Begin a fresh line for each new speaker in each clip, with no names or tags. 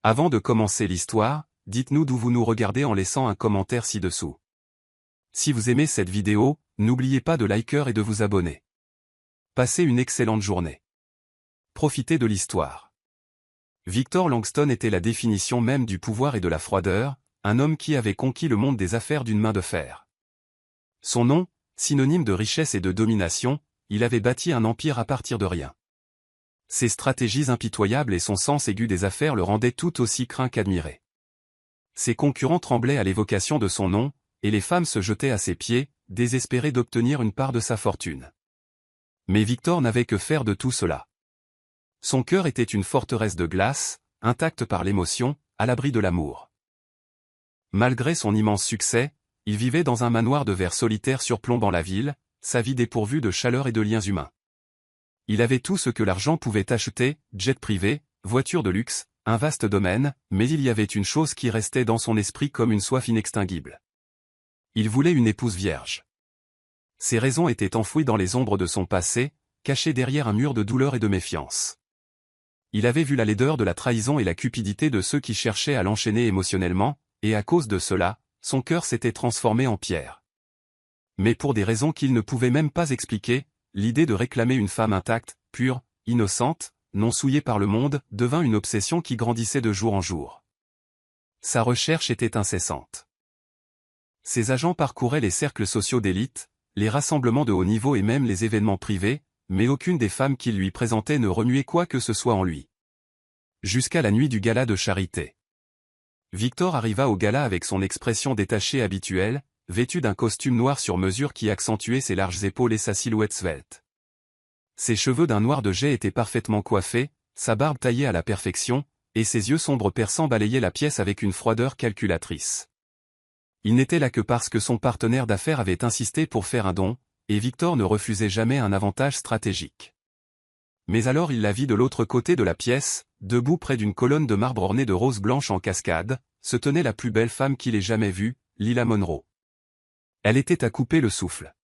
Avant de commencer l'histoire, dites-nous d'où vous nous regardez en laissant un commentaire ci-dessous. Si vous aimez cette vidéo, n'oubliez pas de liker et de vous abonner. Passez une excellente journée. Profitez de l'histoire. Victor Langston était la définition même du pouvoir et de la froideur, un homme qui avait conquis le monde des affaires d'une main de fer. Son nom, synonyme de richesse et de domination, il avait bâti un empire à partir de rien. Ses stratégies impitoyables et son sens aigu des affaires le rendaient tout aussi craint qu'admiré. Ses concurrents tremblaient à l'évocation de son nom, et les femmes se jetaient à ses pieds, désespérées d'obtenir une part de sa fortune. Mais Victor n'avait que faire de tout cela. Son cœur était une forteresse de glace, intacte par l'émotion, à l'abri de l'amour. Malgré son immense succès, il vivait dans un manoir de verre solitaire surplombant la ville, sa vie dépourvue de chaleur et de liens humains. Il avait tout ce que l'argent pouvait acheter, jet privé, voiture de luxe, un vaste domaine, mais il y avait une chose qui restait dans son esprit comme une soif inextinguible. Il voulait une épouse vierge. Ses raisons étaient enfouies dans les ombres de son passé, cachées derrière un mur de douleur et de méfiance. Il avait vu la laideur de la trahison et la cupidité de ceux qui cherchaient à l'enchaîner émotionnellement, et à cause de cela, son cœur s'était transformé en pierre. Mais pour des raisons qu'il ne pouvait même pas expliquer, l'idée de réclamer une femme intacte, pure, innocente, non souillée par le monde, devint une obsession qui grandissait de jour en jour. Sa recherche était incessante. Ses agents parcouraient les cercles sociaux d'élite, les rassemblements de haut niveau et même les événements privés, mais aucune des femmes qu'il lui présentait ne remuait quoi que ce soit en lui. Jusqu'à la nuit du gala de charité. Victor arriva au gala avec son expression détachée habituelle, vêtu d'un costume noir sur mesure qui accentuait ses larges épaules et sa silhouette svelte. Ses cheveux d'un noir de jais étaient parfaitement coiffés, sa barbe taillée à la perfection, et ses yeux sombres perçants balayaient la pièce avec une froideur calculatrice. Il n'était là que parce que son partenaire d'affaires avait insisté pour faire un don, et Victor ne refusait jamais un avantage stratégique. Mais alors il la vit de l'autre côté de la pièce, debout près d'une colonne de marbre ornée de roses blanches en cascade, se tenait la plus belle femme qu'il ait jamais vue, Lila Monroe. Elle était à couper le souffle.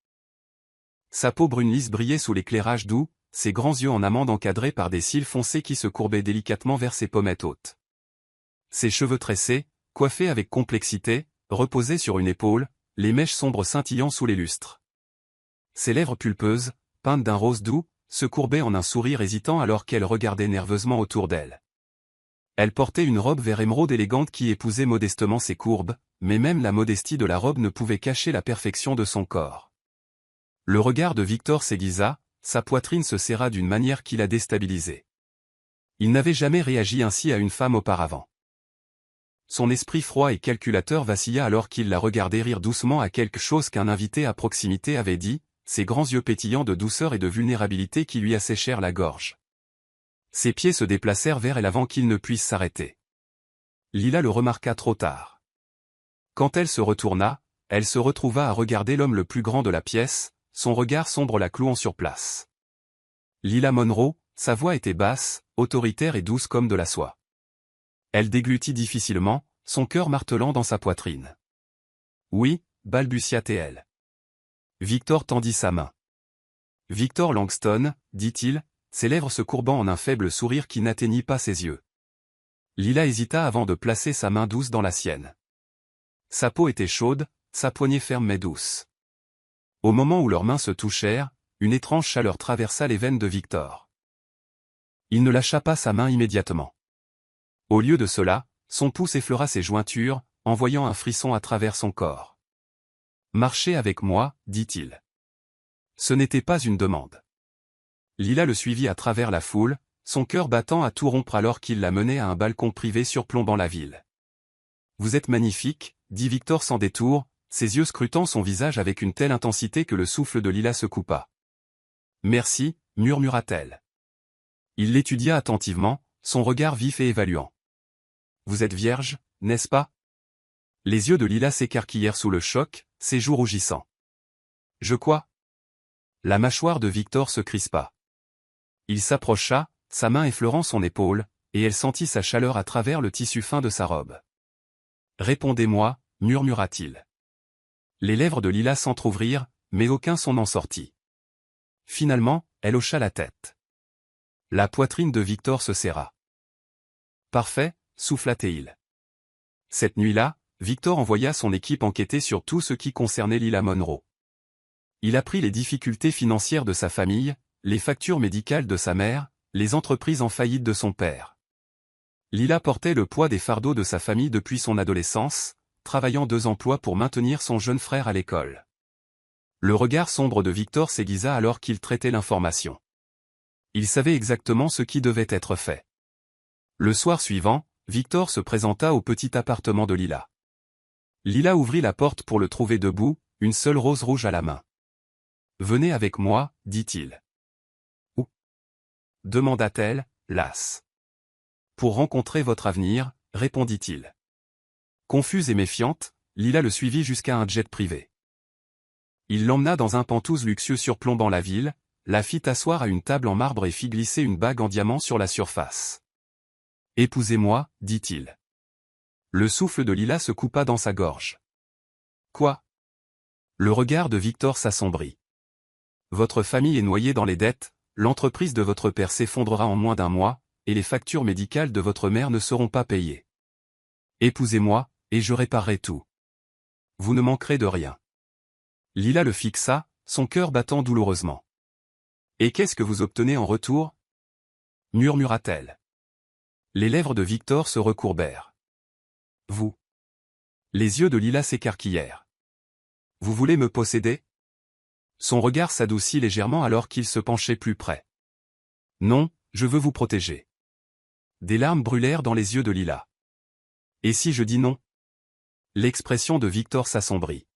Sa peau brune lisse brillait sous l'éclairage doux, ses grands yeux en amande encadrés par des cils foncés qui se courbaient délicatement vers ses pommettes hautes. Ses cheveux tressés, coiffés avec complexité, reposaient sur une épaule, les mèches sombres scintillant sous les lustres. Ses lèvres pulpeuses, peintes d'un rose doux, se courbaient en un sourire hésitant alors qu'elle regardait nerveusement autour d'elle. Elle portait une robe vert émeraude élégante qui épousait modestement ses courbes, mais même la modestie de la robe ne pouvait cacher la perfection de son corps. Le regard de Victor s'aiguisa, sa poitrine se serra d'une manière qui la déstabilisait. Il n'avait jamais réagi ainsi à une femme auparavant. Son esprit froid et calculateur vacilla alors qu'il la regardait rire doucement à quelque chose qu'un invité à proximité avait dit, ses grands yeux pétillants de douceur et de vulnérabilité qui lui asséchèrent la gorge. Ses pieds se déplacèrent vers elle avant qu'il ne puisse s'arrêter. Lila le remarqua trop tard. Quand elle se retourna, elle se retrouva à regarder l'homme le plus grand de la pièce, son regard sombre la clouant sur place. Lila Monroe, sa voix était basse, autoritaire et douce comme de la soie. Elle déglutit difficilement, son cœur martelant dans sa poitrine. « Oui » balbutia-t-elle. Victor tendit sa main. « Victor Langston » dit-il, ses lèvres se courbant en un faible sourire qui n'atteignit pas ses yeux. Lila hésita avant de placer sa main douce dans la sienne. Sa peau était chaude, sa poignée ferme mais douce. Au moment où leurs mains se touchèrent, une étrange chaleur traversa les veines de Victor. Il ne lâcha pas sa main immédiatement. Au lieu de cela, son pouce effleura ses jointures, envoyant un frisson à travers son corps. « Marchez avec moi » dit-il. Ce n'était pas une demande. Lila le suivit à travers la foule, son cœur battant à tout rompre alors qu'il la menait à un balcon privé surplombant la ville. « Vous êtes magnifique » dit Victor sans détour, ses yeux scrutant son visage avec une telle intensité que le souffle de Lila se coupa. « Merci » murmura-t-elle. Il l'étudia attentivement, son regard vif et évaluant. « Vous êtes vierge, n'est-ce pas » Les yeux de Lila s'écarquillèrent sous le choc, ses joues rougissant. « Je quoi » La mâchoire de Victor se crispa. Il s'approcha, sa main effleurant son épaule, et elle sentit sa chaleur à travers le tissu fin de sa robe. « Répondez-moi » murmura-t-il. Les lèvres de Lila s'entr'ouvrirent, mais aucun son n'en sortit. Finalement, elle hocha la tête. La poitrine de Victor se serra. « Parfait » souffla Théil. Cette nuit-là, Victor envoya son équipe enquêter sur tout ce qui concernait Lila Monroe. Il apprit les difficultés financières de sa famille, les factures médicales de sa mère, les entreprises en faillite de son père. Lila portait le poids des fardeaux de sa famille depuis son adolescence, travaillant 2 emplois pour maintenir son jeune frère à l'école. Le regard sombre de Victor s'aiguisa alors qu'il traitait l'information. Il savait exactement ce qui devait être fait. Le soir suivant, Victor se présenta au petit appartement de Lila. Lila ouvrit la porte pour le trouver debout, une seule rose rouge à la main. « Venez avec moi, dit-il. »« Où » demanda-t-elle, lasse. « Pour rencontrer votre avenir, répondit-il. Confuse et méfiante, Lila le suivit jusqu'à un jet privé. Il l'emmena dans un penthouse luxueux surplombant la ville, la fit asseoir à une table en marbre et fit glisser une bague en diamant sur la surface. « Épousez-moi, dit-il. » Le souffle de Lila se coupa dans sa gorge. « Quoi ?» Le regard de Victor s'assombrit. « Votre famille est noyée dans les dettes, l'entreprise de votre père s'effondrera en moins d'1 mois, et les factures médicales de votre mère ne seront pas payées. Épousez-moi, et je réparerai tout. Vous ne manquerez de rien. » Lila le fixa, son cœur battant douloureusement. « Et qu'est-ce que vous obtenez en retour ?» murmura-t-elle. Les lèvres de Victor se recourbèrent. « Vous ?» Les yeux de Lila s'écarquillèrent. « Vous voulez me posséder ?» Son regard s'adoucit légèrement alors qu'il se penchait plus près. « Non, je veux vous protéger. » Des larmes brûlèrent dans les yeux de Lila. « Et si je dis non ?» L'expression de Victor s'assombrit.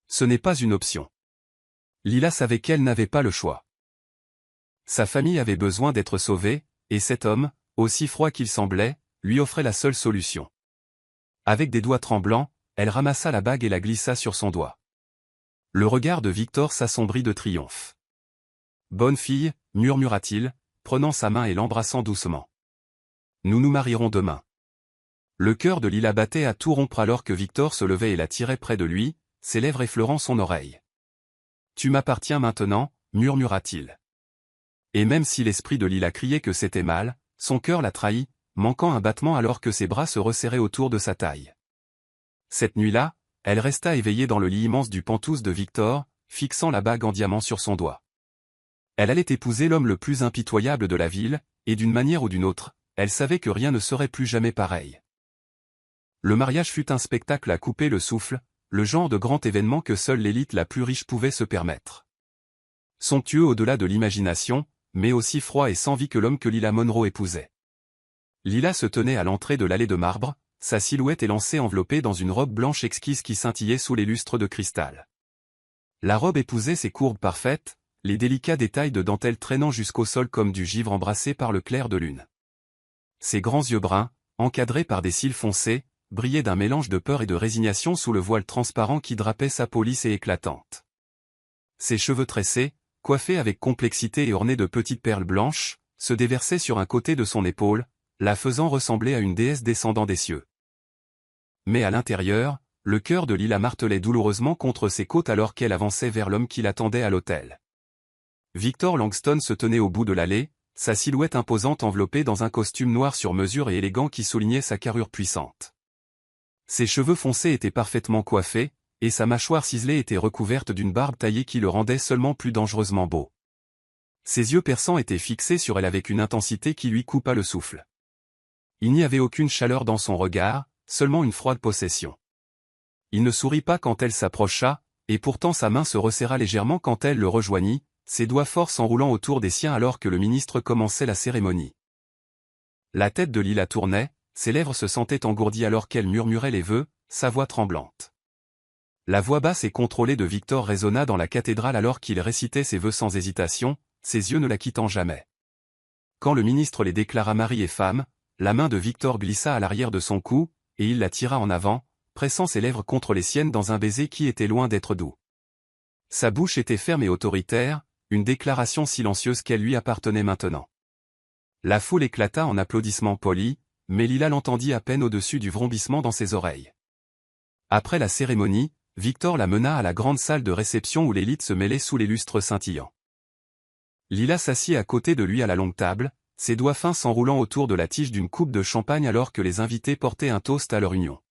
Ce n'est pas une option. Lila savait qu'elle n'avait pas le choix. Sa famille avait besoin d'être sauvée, et cet homme, aussi froid qu'il semblait, lui offrait la seule solution. Avec des doigts tremblants, elle ramassa la bague et la glissa sur son doigt. Le regard de Victor s'assombrit de triomphe. « Bonne fille, murmura-t-il, prenant sa main et l'embrassant doucement. Nous nous marierons demain. » Le cœur de Lila battait à tout rompre alors que Victor se levait et la tirait près de lui, ses lèvres effleurant son oreille. « Tu m'appartiens maintenant, murmura-t-il. Et même si l'esprit de Lila criait que c'était mal, son cœur la trahit, manquant un battement alors que ses bras se resserraient autour de sa taille. Cette nuit-là, elle resta éveillée dans le lit immense du penthouse de Victor, fixant la bague en diamant sur son doigt. Elle allait épouser l'homme le plus impitoyable de la ville, et d'une manière ou d'une autre, elle savait que rien ne serait plus jamais pareil. Le mariage fut un spectacle à couper le souffle, le genre de grand événement que seule l'élite la plus riche pouvait se permettre. Somptueux au-delà de l'imagination, mais aussi froid et sans vie que l'homme que Lila Monroe épousait. Lila se tenait à l'entrée de l'allée de marbre, sa silhouette élancée enveloppée dans une robe blanche exquise qui scintillait sous les lustres de cristal. La robe épousait ses courbes parfaites, les délicats détails de dentelle traînant jusqu'au sol comme du givre embrassé par le clair de lune. Ses grands yeux bruns, encadrés par des cils foncés, brillaient d'un mélange de peur et de résignation sous le voile transparent qui drapait sa peau lisse et éclatante. Ses cheveux tressés, coiffés avec complexité et ornés de petites perles blanches, se déversaient sur un côté de son épaule, la faisant ressembler à une déesse descendant des cieux. Mais à l'intérieur, le cœur de Lila martelait douloureusement contre ses côtes alors qu'elle avançait vers l'homme qui l'attendait à l'hôtel. Victor Langston se tenait au bout de l'allée, sa silhouette imposante enveloppée dans un costume noir sur mesure et élégant qui soulignait sa carrure puissante. Ses cheveux foncés étaient parfaitement coiffés, et sa mâchoire ciselée était recouverte d'une barbe taillée qui le rendait seulement plus dangereusement beau. Ses yeux perçants étaient fixés sur elle avec une intensité qui lui coupa le souffle. Il n'y avait aucune chaleur dans son regard, seulement une froide possession. Il ne sourit pas quand elle s'approcha, et pourtant sa main se resserra légèrement quand elle le rejoignit, ses doigts forts s'enroulant autour des siens alors que le ministre commençait la cérémonie. La tête de Lila tournait, ses lèvres se sentaient engourdies alors qu'elle murmurait les vœux, sa voix tremblante. La voix basse et contrôlée de Victor résonna dans la cathédrale alors qu'il récitait ses vœux sans hésitation, ses yeux ne la quittant jamais. Quand le ministre les déclara mari et femme, la main de Victor glissa à l'arrière de son cou, et il la tira en avant, pressant ses lèvres contre les siennes dans un baiser qui était loin d'être doux. Sa bouche était ferme et autoritaire, une déclaration silencieuse qu'elle lui appartenait maintenant. La foule éclata en applaudissements polis, mais Lila l'entendit à peine au-dessus du vrombissement dans ses oreilles. Après la cérémonie, Victor la mena à la grande salle de réception où l'élite se mêlait sous les lustres scintillants. Lila s'assit à côté de lui à la longue table, ses doigts fins s'enroulant autour de la tige d'une coupe de champagne alors que les invités portaient un toast à leur union.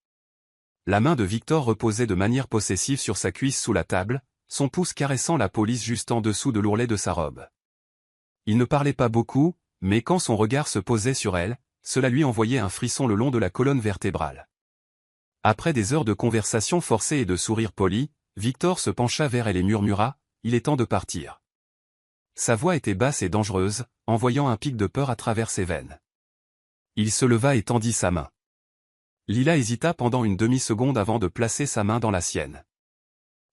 La main de Victor reposait de manière possessive sur sa cuisse sous la table, son pouce caressant la police juste en dessous de l'ourlet de sa robe. Il ne parlait pas beaucoup, mais quand son regard se posait sur elle, cela lui envoyait un frisson le long de la colonne vertébrale. Après des heures de conversation forcée et de sourires polis, Victor se pencha vers elle et murmura « Il est temps de partir ». Sa voix était basse et dangereuse, envoyant un pic de peur à travers ses veines. Il se leva et tendit sa main. Lila hésita pendant une demi-seconde avant de placer sa main dans la sienne.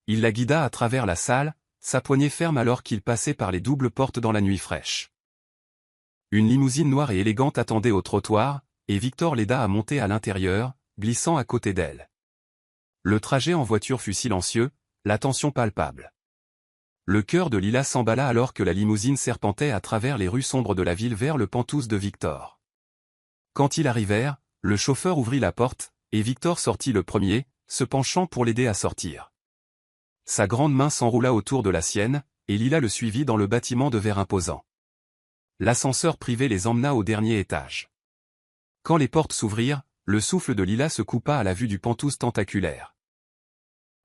Il la guida à travers la salle, sa poignée ferme alors qu'il passait par les doubles portes dans la nuit fraîche. Une limousine noire et élégante attendait au trottoir, et Victor l'aida à monter à l'intérieur, glissant à côté d'elle. Le trajet en voiture fut silencieux, la tension palpable. Le cœur de Lila s'emballa alors que la limousine serpentait à travers les rues sombres de la ville vers le Penthouse de Victor. Quand ils arrivèrent, le chauffeur ouvrit la porte, et Victor sortit le premier, se penchant pour l'aider à sortir. Sa grande main s'enroula autour de la sienne, et Lila le suivit dans le bâtiment de verre imposant. L'ascenseur privé les emmena au dernier étage. Quand les portes s'ouvrirent, le souffle de Lila se coupa à la vue du Penthouse tentaculaire.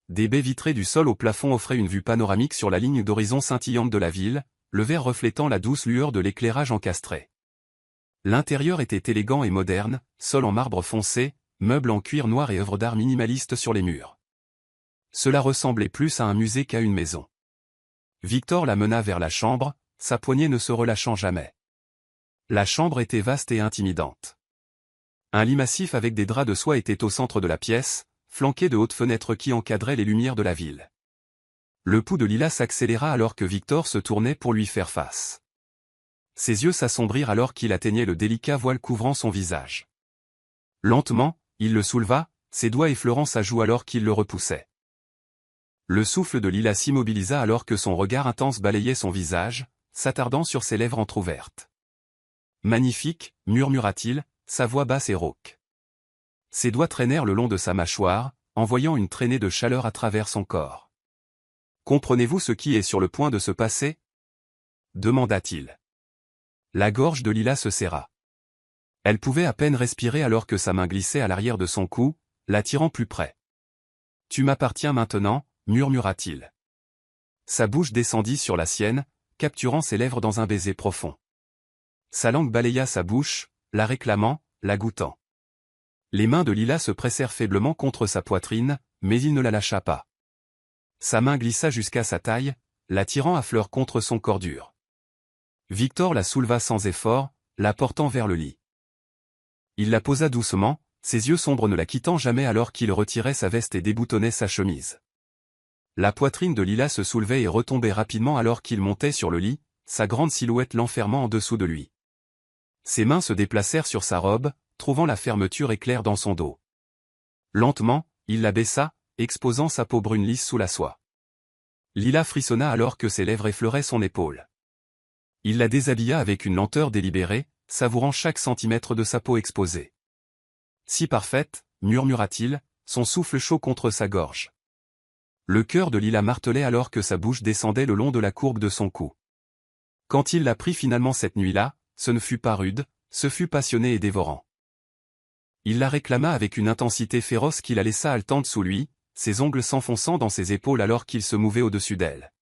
Des baies vitrées du sol au plafond offraient une vue panoramique sur la ligne d'horizon scintillante de la ville, le verre reflétant la douce lueur de l'éclairage encastré. L'intérieur était élégant et moderne, sol en marbre foncé, meubles en cuir noir et œuvres d'art minimalistes sur les murs. Cela ressemblait plus à un musée qu'à une maison. Victor la mena vers la chambre, sa poignée ne se relâchant jamais. La chambre était vaste et intimidante. Un lit massif avec des draps de soie était au centre de la pièce, flanqué de hautes fenêtres qui encadraient les lumières de la ville. Le pouls de Lila s'accéléra alors que Victor se tournait pour lui faire face. Ses yeux s'assombrirent alors qu'il atteignait le délicat voile couvrant son visage. Lentement, il le souleva, ses doigts effleurant sa joue alors qu'il le repoussait. Le souffle de Lila s'immobilisa alors que son regard intense balayait son visage, s'attardant sur ses lèvres entr'ouvertes. « Magnifique » murmura-t-il, sa voix basse et rauque. Ses doigts traînèrent le long de sa mâchoire, envoyant une traînée de chaleur à travers son corps. « Comprenez-vous ce qui est sur le point de se passer » demanda-t-il. La gorge de Lila se serra. Elle pouvait à peine respirer alors que sa main glissait à l'arrière de son cou, l'attirant plus près. « Tu m'appartiens maintenant » murmura-t-il. Sa bouche descendit sur la sienne, capturant ses lèvres dans un baiser profond. Sa langue balaya sa bouche, la réclamant, la goûtant. Les mains de Lila se pressèrent faiblement contre sa poitrine, mais il ne la lâcha pas. Sa main glissa jusqu'à sa taille, l'attirant à fleur contre son corps dur. Victor la souleva sans effort, la portant vers le lit. Il la posa doucement, ses yeux sombres ne la quittant jamais alors qu'il retirait sa veste et déboutonnait sa chemise. La poitrine de Lila se soulevait et retombait rapidement alors qu'il montait sur le lit, sa grande silhouette l'enfermant en dessous de lui. Ses mains se déplacèrent sur sa robe, trouvant la fermeture éclair dans son dos. Lentement, il la baissa, exposant sa peau brune lisse sous la soie. Lila frissonna alors que ses lèvres effleuraient son épaule. Il la déshabilla avec une lenteur délibérée, savourant chaque centimètre de sa peau exposée. Si parfaite, murmura-t-il, son souffle chaud contre sa gorge. Le cœur de Lila martelait alors que sa bouche descendait le long de la courbe de son cou. Quand il la prit finalement cette nuit-là, ce ne fut pas rude, ce fut passionné et dévorant. Il la réclama avec une intensité féroce qui la laissa haletante sous lui, ses ongles s'enfonçant dans ses épaules alors qu'il se mouvait au-dessus d'elle.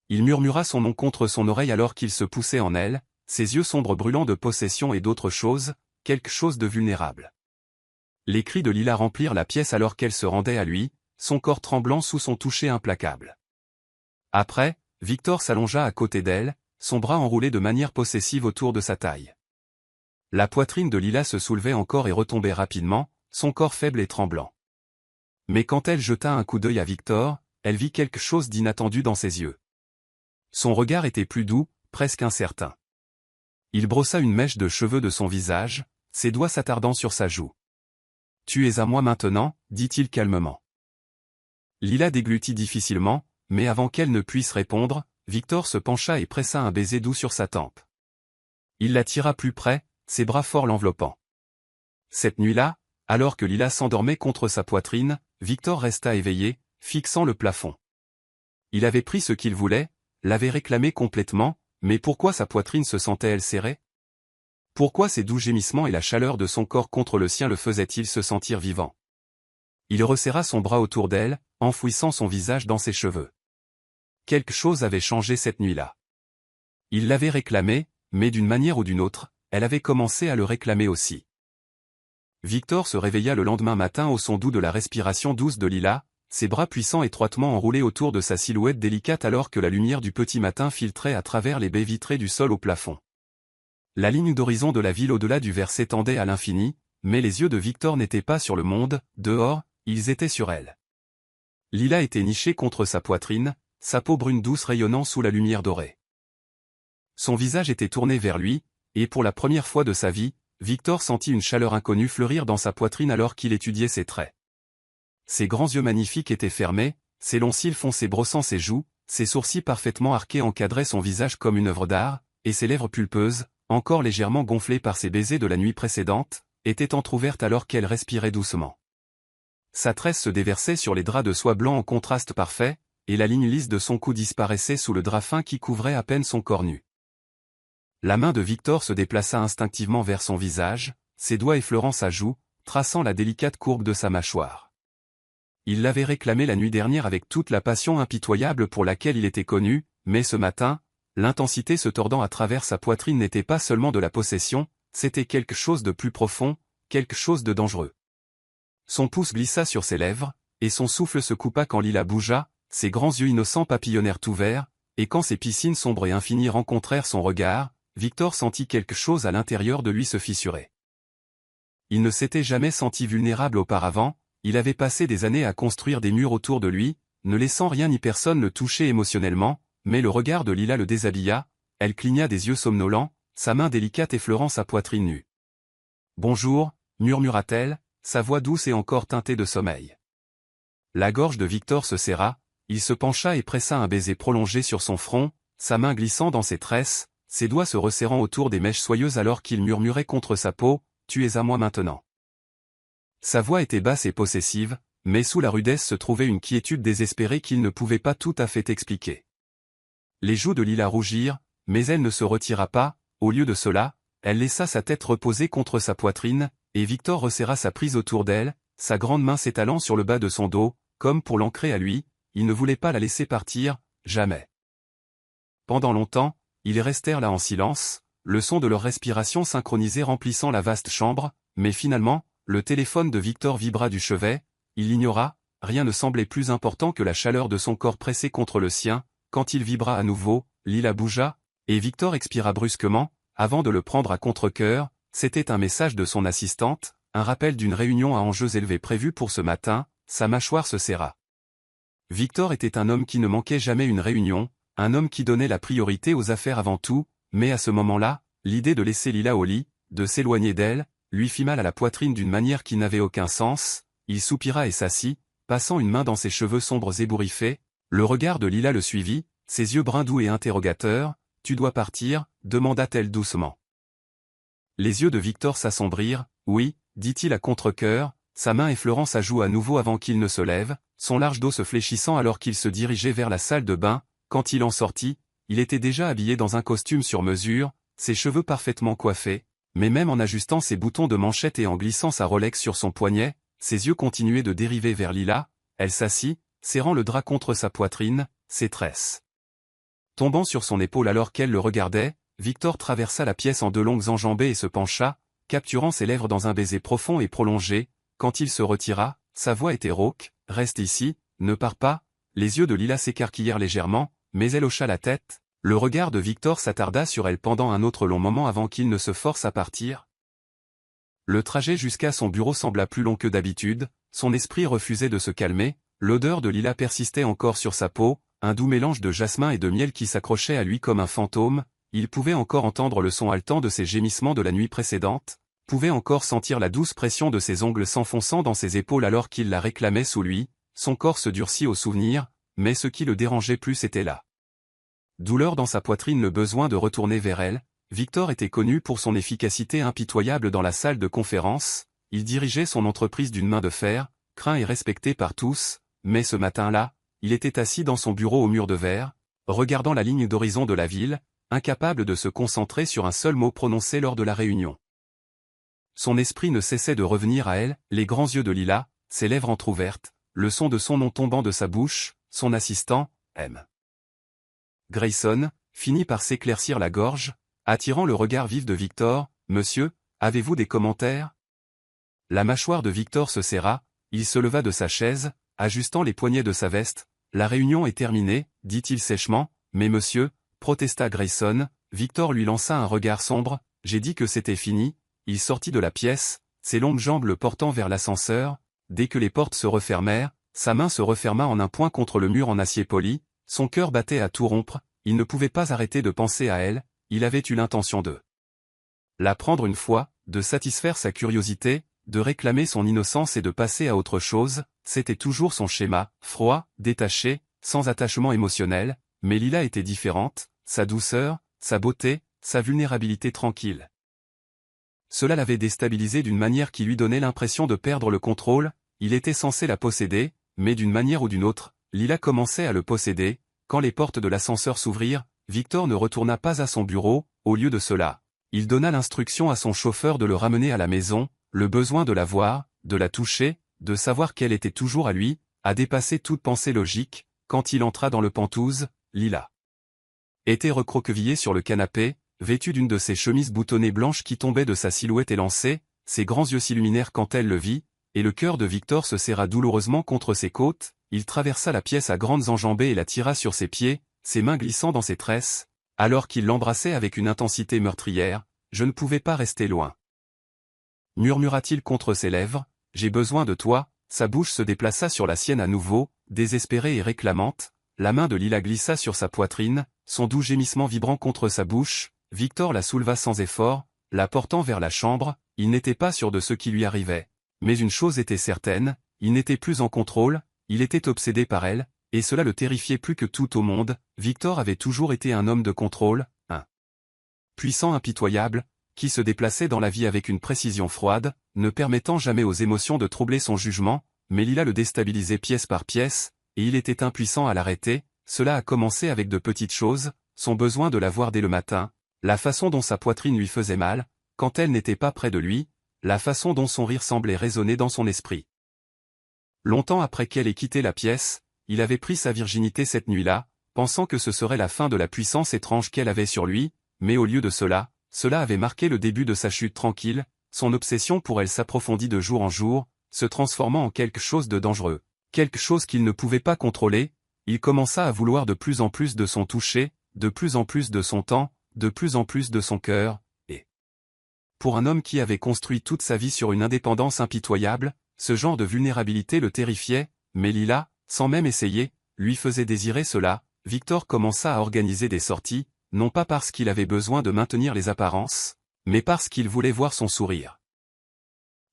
Il murmura son nom contre son oreille alors qu'il se poussait en elle, ses yeux sombres brûlant de possession et d'autre chose, quelque chose de vulnérable. Les cris de Lila remplirent la pièce alors qu'elle se rendait à lui, son corps tremblant sous son toucher implacable. Après, Victor s'allongea à côté d'elle, son bras enroulé de manière possessive autour de sa taille. La poitrine de Lila se soulevait encore et retombait rapidement, son corps faible et tremblant. Mais quand elle jeta un coup d'œil à Victor, elle vit quelque chose d'inattendu dans ses yeux. Son regard était plus doux, presque incertain. Il brossa une mèche de cheveux de son visage, ses doigts s'attardant sur sa joue. « Tu es à moi maintenant » dit-il calmement. Lila déglutit difficilement, mais avant qu'elle ne puisse répondre, Victor se pencha et pressa un baiser doux sur sa tempe. Il la tira plus près, ses bras forts l'enveloppant. Cette nuit-là, alors que Lila s'endormait contre sa poitrine, Victor resta éveillé, fixant le plafond. Il avait pris ce qu'il voulait, l'avait réclamé complètement, mais pourquoi sa poitrine se sentait-elle serrée? Pourquoi ces doux gémissements et la chaleur de son corps contre le sien le faisaient-ils se sentir vivant? Il resserra son bras autour d'elle, enfouissant son visage dans ses cheveux. Quelque chose avait changé cette nuit-là. Il l'avait réclamée, mais d'une manière ou d'une autre, elle avait commencé à le réclamer aussi. Victor se réveilla le lendemain matin au son doux de la respiration douce de Lila, ses bras puissants étroitement enroulés autour de sa silhouette délicate alors que la lumière du petit matin filtrait à travers les baies vitrées du sol au plafond. La ligne d'horizon de la ville au-delà du verre s'étendait à l'infini, mais les yeux de Victor n'étaient pas sur le monde, dehors, ils étaient sur elle. Lila était nichée contre sa poitrine, sa peau brune douce rayonnant sous la lumière dorée. Son visage était tourné vers lui, et pour la première fois de sa vie, Victor sentit une chaleur inconnue fleurir dans sa poitrine alors qu'il étudiait ses traits. Ses grands yeux magnifiques étaient fermés, ses longs cils foncés brossant ses joues, ses sourcils parfaitement arqués encadraient son visage comme une œuvre d'art, et ses lèvres pulpeuses, encore légèrement gonflées par ses baisers de la nuit précédente, étaient entr'ouvertes alors qu'elle respirait doucement. Sa tresse se déversait sur les draps de soie blanc en contraste parfait, et la ligne lisse de son cou disparaissait sous le drap fin qui couvrait à peine son corps nu. La main de Victor se déplaça instinctivement vers son visage, ses doigts effleurant sa joue, traçant la délicate courbe de sa mâchoire. Il l'avait réclamée la nuit dernière avec toute la passion impitoyable pour laquelle il était connu, mais ce matin, l'intensité se tordant à travers sa poitrine n'était pas seulement de la possession, c'était quelque chose de plus profond, quelque chose de dangereux. Son pouce glissa sur ses lèvres, et son souffle se coupa quand Lila bougea, ses grands yeux innocents papillonnèrent ouverts, et quand ses piscines sombres et infinies rencontrèrent son regard, Victor sentit quelque chose à l'intérieur de lui se fissurer. Il ne s'était jamais senti vulnérable auparavant, il avait passé des années à construire des murs autour de lui, ne laissant rien ni personne le toucher émotionnellement, mais le regard de Lila le déshabilla, elle cligna des yeux somnolents, sa main délicate effleurant sa poitrine nue. « Bonjour » murmura-t-elle, sa voix douce et encore teintée de sommeil. La gorge de Victor se serra, il se pencha et pressa un baiser prolongé sur son front, sa main glissant dans ses tresses, ses doigts se resserrant autour des mèches soyeuses alors qu'il murmurait contre sa peau, « Tu es à moi maintenant ». Sa voix était basse et possessive, mais sous la rudesse se trouvait une quiétude désespérée qu'il ne pouvait pas tout à fait expliquer. Les joues de Lila rougirent, mais elle ne se retira pas, au lieu de cela, elle laissa sa tête reposer contre sa poitrine, et Victor resserra sa prise autour d'elle, sa grande main s'étalant sur le bas de son dos, comme pour l'ancrer à lui, il ne voulait pas la laisser partir, jamais. Pendant longtemps, ils restèrent là en silence, le son de leur respiration synchronisée remplissant la vaste chambre, mais finalement, le téléphone de Victor vibra du chevet, il l'ignora, rien ne semblait plus important que la chaleur de son corps pressé contre le sien, quand il vibra à nouveau, Lila bougea, et Victor expira brusquement, avant de le prendre à contre-cœur, c'était un message de son assistante, un rappel d'une réunion à enjeux élevés prévue pour ce matin, sa mâchoire se serra. Victor était un homme qui ne manquait jamais une réunion, un homme qui donnait la priorité aux affaires avant tout, mais à ce moment-là, l'idée de laisser Lila au lit, de s'éloigner d'elle, lui fit mal à la poitrine d'une manière qui n'avait aucun sens, il soupira et s'assit, passant une main dans ses cheveux sombres ébouriffés, le regard de Lila le suivit, ses yeux bruns doux et interrogateurs, « Tu dois partir » demanda-t-elle doucement. Les yeux de Victor s'assombrirent, « Oui » dit-il à contre-cœur, sa main effleurant sa joue à nouveau avant qu'il ne se lève, son large dos se fléchissant alors qu'il se dirigeait vers la salle de bain, quand il en sortit, il était déjà habillé dans un costume sur mesure, ses cheveux parfaitement coiffés, mais même en ajustant ses boutons de manchette et en glissant sa Rolex sur son poignet, ses yeux continuaient de dériver vers Lila, elle s'assit, serrant le drap contre sa poitrine, ses tresses tombant sur son épaule alors qu'elle le regardait, Victor traversa la pièce en deux longues enjambées et se pencha, capturant ses lèvres dans un baiser profond et prolongé, quand il se retira, sa voix était rauque, « Reste ici, ne pars pas », les yeux de Lila s'écarquillèrent légèrement, mais elle hocha la tête, le regard de Victor s'attarda sur elle pendant un autre long moment avant qu'il ne se force à partir. Le trajet jusqu'à son bureau sembla plus long que d'habitude, son esprit refusait de se calmer, l'odeur de Lila persistait encore sur sa peau, un doux mélange de jasmin et de miel qui s'accrochait à lui comme un fantôme, il pouvait encore entendre le son haletant de ses gémissements de la nuit précédente, pouvait encore sentir la douce pression de ses ongles s'enfonçant dans ses épaules alors qu'il la réclamait sous lui, son corps se durcit au souvenir, mais ce qui le dérangeait plus était là. Douleur dans sa poitrine, le besoin de retourner vers elle, Victor était connu pour son efficacité impitoyable dans la salle de conférence, il dirigeait son entreprise d'une main de fer, craint et respecté par tous, mais ce matin-là, il était assis dans son bureau au mur de verre, regardant la ligne d'horizon de la ville, incapable de se concentrer sur un seul mot prononcé lors de la réunion. Son esprit ne cessait de revenir à elle, les grands yeux de Lila, ses lèvres entr'ouvertes, le son de son nom tombant de sa bouche, son assistant, M. Grayson, finit par s'éclaircir la gorge, attirant le regard vif de Victor. « Monsieur, avez-vous des commentaires ?» La mâchoire de Victor se serra, il se leva de sa chaise, ajustant les poignets de sa veste. « La réunion est terminée, dit-il sèchement. « Mais monsieur, protesta Grayson. Victor lui lança un regard sombre. « J'ai dit que c'était fini. » Il sortit de la pièce, ses longues jambes le portant vers l'ascenseur. Dès que les portes se refermèrent, sa main se referma en un point contre le mur en acier poli, son cœur battait à tout rompre, il ne pouvait pas arrêter de penser à elle, il avait eu l'intention de la prendre une fois, de satisfaire sa curiosité, de réclamer son innocence et de passer à autre chose, c'était toujours son schéma, froid, détaché, sans attachement émotionnel, mais Lila était différente, sa douceur, sa beauté, sa vulnérabilité tranquille. Cela l'avait déstabilisé d'une manière qui lui donnait l'impression de perdre le contrôle, il était censé la posséder, mais d'une manière ou d'une autre, Lila commençait à le posséder. Quand les portes de l'ascenseur s'ouvrirent, Victor ne retourna pas à son bureau, au lieu de cela. Il donna l'instruction à son chauffeur de le ramener à la maison, le besoin de la voir, de la toucher, de savoir qu'elle était toujours à lui, a dépassé toute pensée logique. Quand il entra dans le Penthouse, Lila était recroquevillée sur le canapé, vêtue d'une de ses chemises boutonnées blanches qui tombaient de sa silhouette élancée, ses grands yeux s'illuminèrent quand elle le vit, et le cœur de Victor se serra douloureusement contre ses côtes. Il traversa la pièce à grandes enjambées et la tira sur ses pieds, ses mains glissant dans ses tresses, alors qu'il l'embrassait avec une intensité meurtrière. « Je ne pouvais pas rester loin. » murmura-t-il contre ses lèvres. « J'ai besoin de toi. » Sa bouche se déplaça sur la sienne à nouveau, désespérée et réclamante. La main de Lila glissa sur sa poitrine, son doux gémissement vibrant contre sa bouche. Victor la souleva sans effort, la portant vers la chambre. Il n'était pas sûr de ce qui lui arrivait. Mais une chose était certaine, il n'était plus en contrôle, il était obsédé par elle, et cela le terrifiait plus que tout au monde. Victor avait toujours été un homme de contrôle, un puissant impitoyable, qui se déplaçait dans la vie avec une précision froide, ne permettant jamais aux émotions de troubler son jugement, mais Lila le déstabilisait pièce par pièce, et il était impuissant à l'arrêter. Cela a commencé avec de petites choses, son besoin de la voir dès le matin, la façon dont sa poitrine lui faisait mal, quand elle n'était pas près de lui, la façon dont son rire semblait résonner dans son esprit. Longtemps après qu'elle ait quitté la pièce, il avait pris sa virginité cette nuit-là, pensant que ce serait la fin de la puissance étrange qu'elle avait sur lui, mais au lieu de cela, cela avait marqué le début de sa chute tranquille. Son obsession pour elle s'approfondit de jour en jour, se transformant en quelque chose de dangereux, quelque chose qu'il ne pouvait pas contrôler. Il commença à vouloir de plus en plus de son toucher, de plus en plus de son temps, de plus en plus de son cœur, et pour un homme qui avait construit toute sa vie sur une indépendance impitoyable, ce genre de vulnérabilité le terrifiait, mais Lila, sans même essayer, lui faisait désirer cela. Victor commença à organiser des sorties, non pas parce qu'il avait besoin de maintenir les apparences, mais parce qu'il voulait voir son sourire.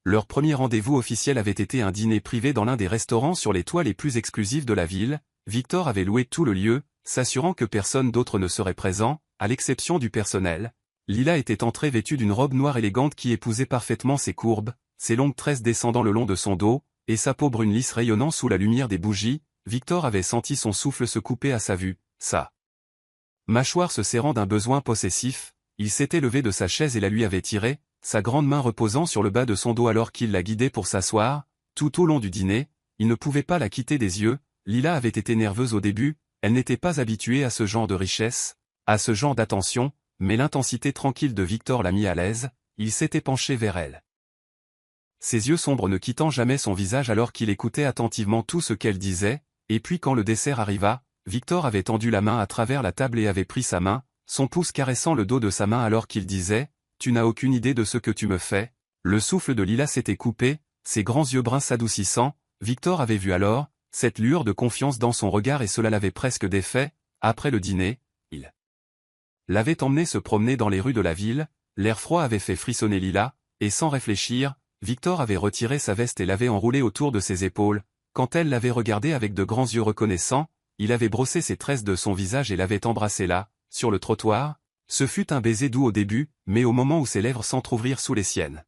Leur premier rendez-vous officiel avait été un dîner privé dans l'un des restaurants sur les toits les plus exclusifs de la ville. Victor avait loué tout le lieu, s'assurant que personne d'autre ne serait présent, à l'exception du personnel. Lila était entrée vêtue d'une robe noire élégante qui épousait parfaitement ses courbes, ses longues tresses descendant le long de son dos, et sa peau brune lisse rayonnant sous la lumière des bougies. Victor avait senti son souffle se couper à sa vue, sa mâchoire se serrant d'un besoin possessif. Il s'était levé de sa chaise et la lui avait tirée, sa grande main reposant sur le bas de son dos alors qu'il la guidait pour s'asseoir. Tout au long du dîner, il ne pouvait pas la quitter des yeux. Lila avait été nerveuse au début, elle n'était pas habituée à ce genre de richesse, à ce genre d'attention, mais l'intensité tranquille de Victor l'a mis à l'aise. Il s'était penché vers elle, ses yeux sombres ne quittant jamais son visage alors qu'il écoutait attentivement tout ce qu'elle disait. Et puis quand le dessert arriva, Victor avait tendu la main à travers la table et avait pris sa main, son pouce caressant le dos de sa main alors qu'il disait « Tu n'as aucune idée de ce que tu me fais ». Le souffle de Lila s'était coupé, ses grands yeux bruns s'adoucissant. Victor avait vu alors cette lueur de confiance dans son regard et cela l'avait presque défait. Après le dîner, il l'avait emmené se promener dans les rues de la ville. L'air froid avait fait frissonner Lila, et sans réfléchir, Victor avait retiré sa veste et l'avait enroulée autour de ses épaules. Quand elle l'avait regardé avec de grands yeux reconnaissants, il avait brossé ses tresses de son visage et l'avait embrassée là, sur le trottoir. Ce fut un baiser doux au début, mais au moment où ses lèvres s'entr'ouvrirent sous les siennes,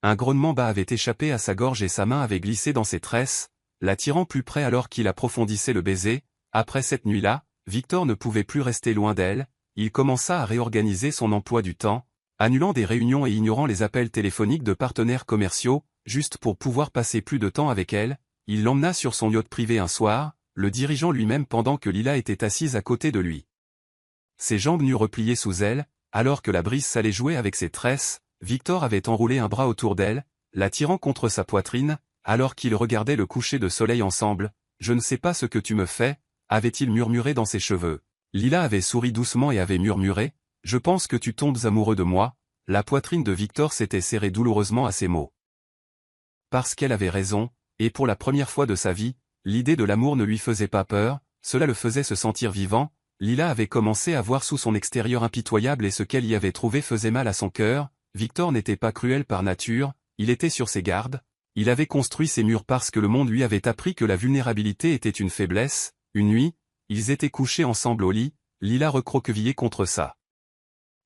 un grognement bas avait échappé à sa gorge et sa main avait glissé dans ses tresses, l'attirant plus près alors qu'il approfondissait le baiser. Après cette nuit-là, Victor ne pouvait plus rester loin d'elle, il commença à réorganiser son emploi du temps, annulant des réunions et ignorant les appels téléphoniques de partenaires commerciaux, juste pour pouvoir passer plus de temps avec elle. Il l'emmena sur son yacht privé un soir, le dirigeant lui-même pendant que Lila était assise à côté de lui. Ses jambes nues repliées sous elle, alors que la brise s'allait jouer avec ses tresses, Victor avait enroulé un bras autour d'elle, la tirant contre sa poitrine, alors qu'ils regardaient le coucher de soleil ensemble. « Je ne sais pas ce que tu me fais », avait-il murmuré dans ses cheveux. Lila avait souri doucement et avait murmuré « Je pense que tu tombes amoureux de moi ». La poitrine de Victor s'était serrée douloureusement à ces mots. Parce qu'elle avait raison, et pour la première fois de sa vie, l'idée de l'amour ne lui faisait pas peur, cela le faisait se sentir vivant. Lila avait commencé à voir sous son extérieur impitoyable et ce qu'elle y avait trouvé faisait mal à son cœur. Victor n'était pas cruel par nature, il était sur ses gardes. Il avait construit ses murs parce que le monde lui avait appris que la vulnérabilité était une faiblesse. Une nuit, ils étaient couchés ensemble au lit, Lila recroquevillée contre sa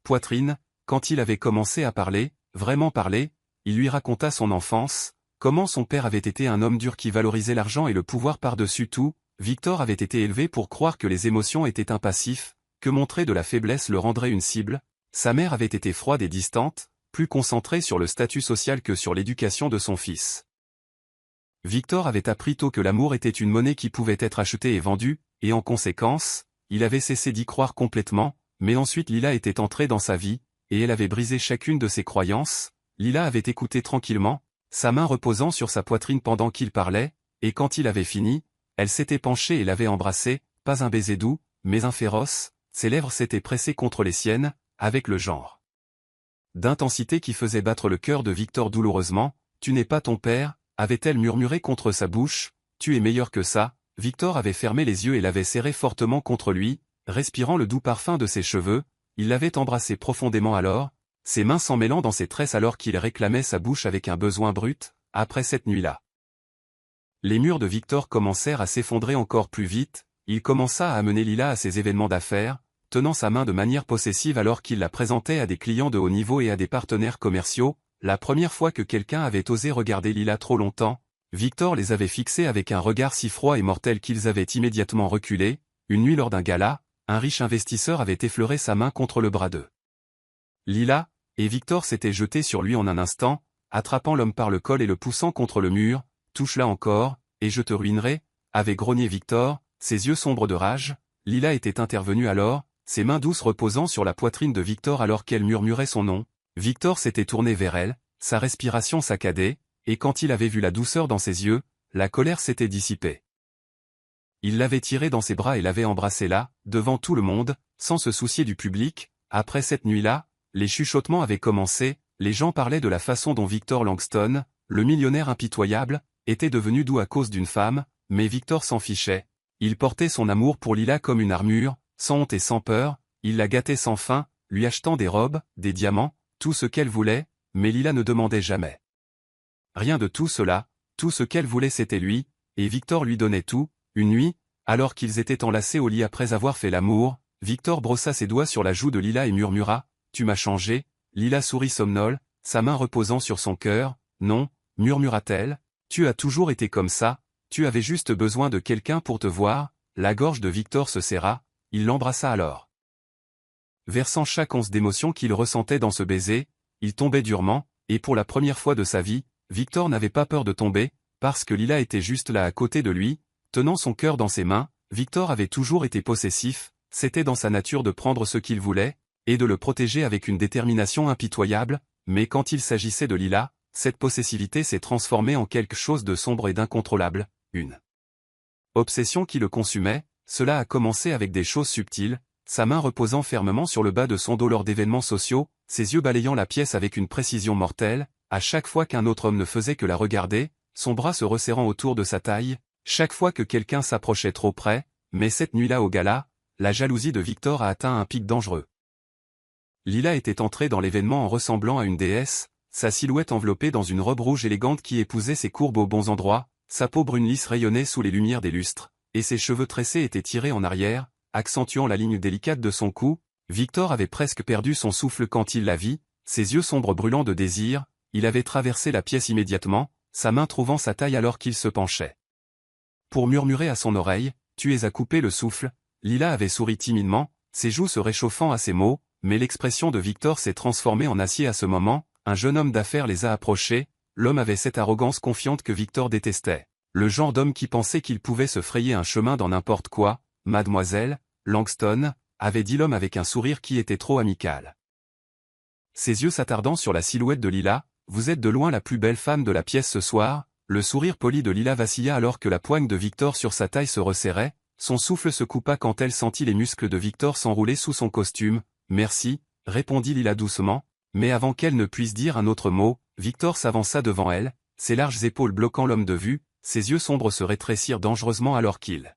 poitrine. Quand il avait commencé à parler, vraiment parler, il lui raconta son enfance, comment son père avait été un homme dur qui valorisait l'argent et le pouvoir par-dessus tout. Victor avait été élevé pour croire que les émotions étaient un passif, que montrer de la faiblesse le rendrait une cible. Sa mère avait été froide et distante, plus concentrée sur le statut social que sur l'éducation de son fils. Victor avait appris tôt que l'amour était une monnaie qui pouvait être achetée et vendue, et en conséquence, il avait cessé d'y croire complètement, mais ensuite Lila était entrée dans sa vie, et elle avait brisé chacune de ses croyances. Lila avait écouté tranquillement, sa main reposant sur sa poitrine pendant qu'il parlait, et quand il avait fini, elle s'était penchée et l'avait embrassé, pas un baiser doux, mais un féroce, ses lèvres s'étaient pressées contre les siennes, avec le genre d'intensité qui faisait battre le cœur de Victor douloureusement. « Tu n'es pas ton père », avait-elle murmuré contre sa bouche, « tu es meilleur que ça ». Victor avait fermé les yeux et l'avait serré fortement contre lui, respirant le doux parfum de ses cheveux. Il l'avait embrassé profondément alors, ses mains s'en mêlant dans ses tresses alors qu'il réclamait sa bouche avec un besoin brut. Après cette nuit-là, les murs de Victor commencèrent à s'effondrer encore plus vite. Il commença à amener Lila à ses événements d'affaires, tenant sa main de manière possessive alors qu'il la présentait à des clients de haut niveau et à des partenaires commerciaux. La première fois que quelqu'un avait osé regarder Lila trop longtemps, Victor les avait fixés avec un regard si froid et mortel qu'ils avaient immédiatement reculé. Une nuit lors d'un gala, un riche investisseur avait effleuré sa main contre le bras de Lila, et Victor s'était jeté sur lui en un instant, attrapant l'homme par le col et le poussant contre le mur. « Touche-la encore, et je te ruinerai », avait grogné Victor, ses yeux sombres de rage. Lila était intervenue alors, ses mains douces reposant sur la poitrine de Victor alors qu'elle murmurait son nom. Victor s'était tourné vers elle, sa respiration saccadée, et quand il avait vu la douceur dans ses yeux, la colère s'était dissipée. Il l'avait tirée dans ses bras et l'avait embrassée là, devant tout le monde, sans se soucier du public. Après cette nuit-là, les chuchotements avaient commencé, les gens parlaient de la façon dont Victor Langston, le millionnaire impitoyable, était devenu doux à cause d'une femme, mais Victor s'en fichait. Il portait son amour pour Lila comme une armure, sans honte et sans peur, il la gâtait sans fin, lui achetant des robes, des diamants, tout ce qu'elle voulait, mais Lila ne demandait jamais rien de tout cela. Tout ce qu'elle voulait c'était lui, et Victor lui donnait tout. Une nuit, alors qu'ils étaient enlacés au lit après avoir fait l'amour, Victor brossa ses doigts sur la joue de Lila et murmura « Tu m'as changé ». Lila sourit somnole, sa main reposant sur son cœur. « Non », murmura-t-elle, « tu as toujours été comme ça, tu avais juste besoin de quelqu'un pour te voir ». La gorge de Victor se serra, il l'embrassa alors. Versant chaque once d'émotion qu'il ressentait dans ce baiser, il tombait durement, et pour la première fois de sa vie, Victor n'avait pas peur de tomber, parce que Lila était juste là à côté de lui, tenant son cœur dans ses mains. Victor avait toujours été possessif, c'était dans sa nature de prendre ce qu'il voulait, et de le protéger avec une détermination impitoyable, mais quand il s'agissait de Lila, cette possessivité s'est transformée en quelque chose de sombre et d'incontrôlable, une obsession qui le consumait. Cela a commencé avec des choses subtiles, sa main reposant fermement sur le bas de son dos lors d'événements sociaux, ses yeux balayant la pièce avec une précision mortelle, à chaque fois qu'un autre homme ne faisait que la regarder, son bras se resserrant autour de sa taille, chaque fois que quelqu'un s'approchait trop près. Mais cette nuit-là au gala, la jalousie de Victor a atteint un pic dangereux. Lila était entrée dans l'événement en ressemblant à une déesse, sa silhouette enveloppée dans une robe rouge élégante qui épousait ses courbes aux bons endroits, sa peau brune lisse rayonnait sous les lumières des lustres, et ses cheveux tressés étaient tirés en arrière, accentuant la ligne délicate de son cou. Victor avait presque perdu son souffle quand il la vit, ses yeux sombres brûlants de désir. Il avait traversé la pièce immédiatement, sa main trouvant sa taille alors qu'il se penchait pour murmurer à son oreille « Tu es à couper le souffle ». Lila avait souri timidement, ses joues se réchauffant à ces mots, mais l'expression de Victor s'est transformée en acier à ce moment, un jeune homme d'affaires les a approchés, l'homme avait cette arrogance confiante que Victor détestait. Le genre d'homme qui pensait qu'il pouvait se frayer un chemin dans n'importe quoi, mademoiselle, Langston, avait dit l'homme avec un sourire qui était trop amical. Ses yeux s'attardant sur la silhouette de Lila, vous êtes de loin la plus belle femme de la pièce ce soir, le sourire poli de Lila vacilla alors que la poigne de Victor sur sa taille se resserrait, son souffle se coupa quand elle sentit les muscles de Victor s'enrouler sous son costume. Merci, répondit Lila doucement, mais avant qu'elle ne puisse dire un autre mot, Victor s'avança devant elle, ses larges épaules bloquant l'homme de vue, ses yeux sombres se rétrécirent dangereusement alors qu'il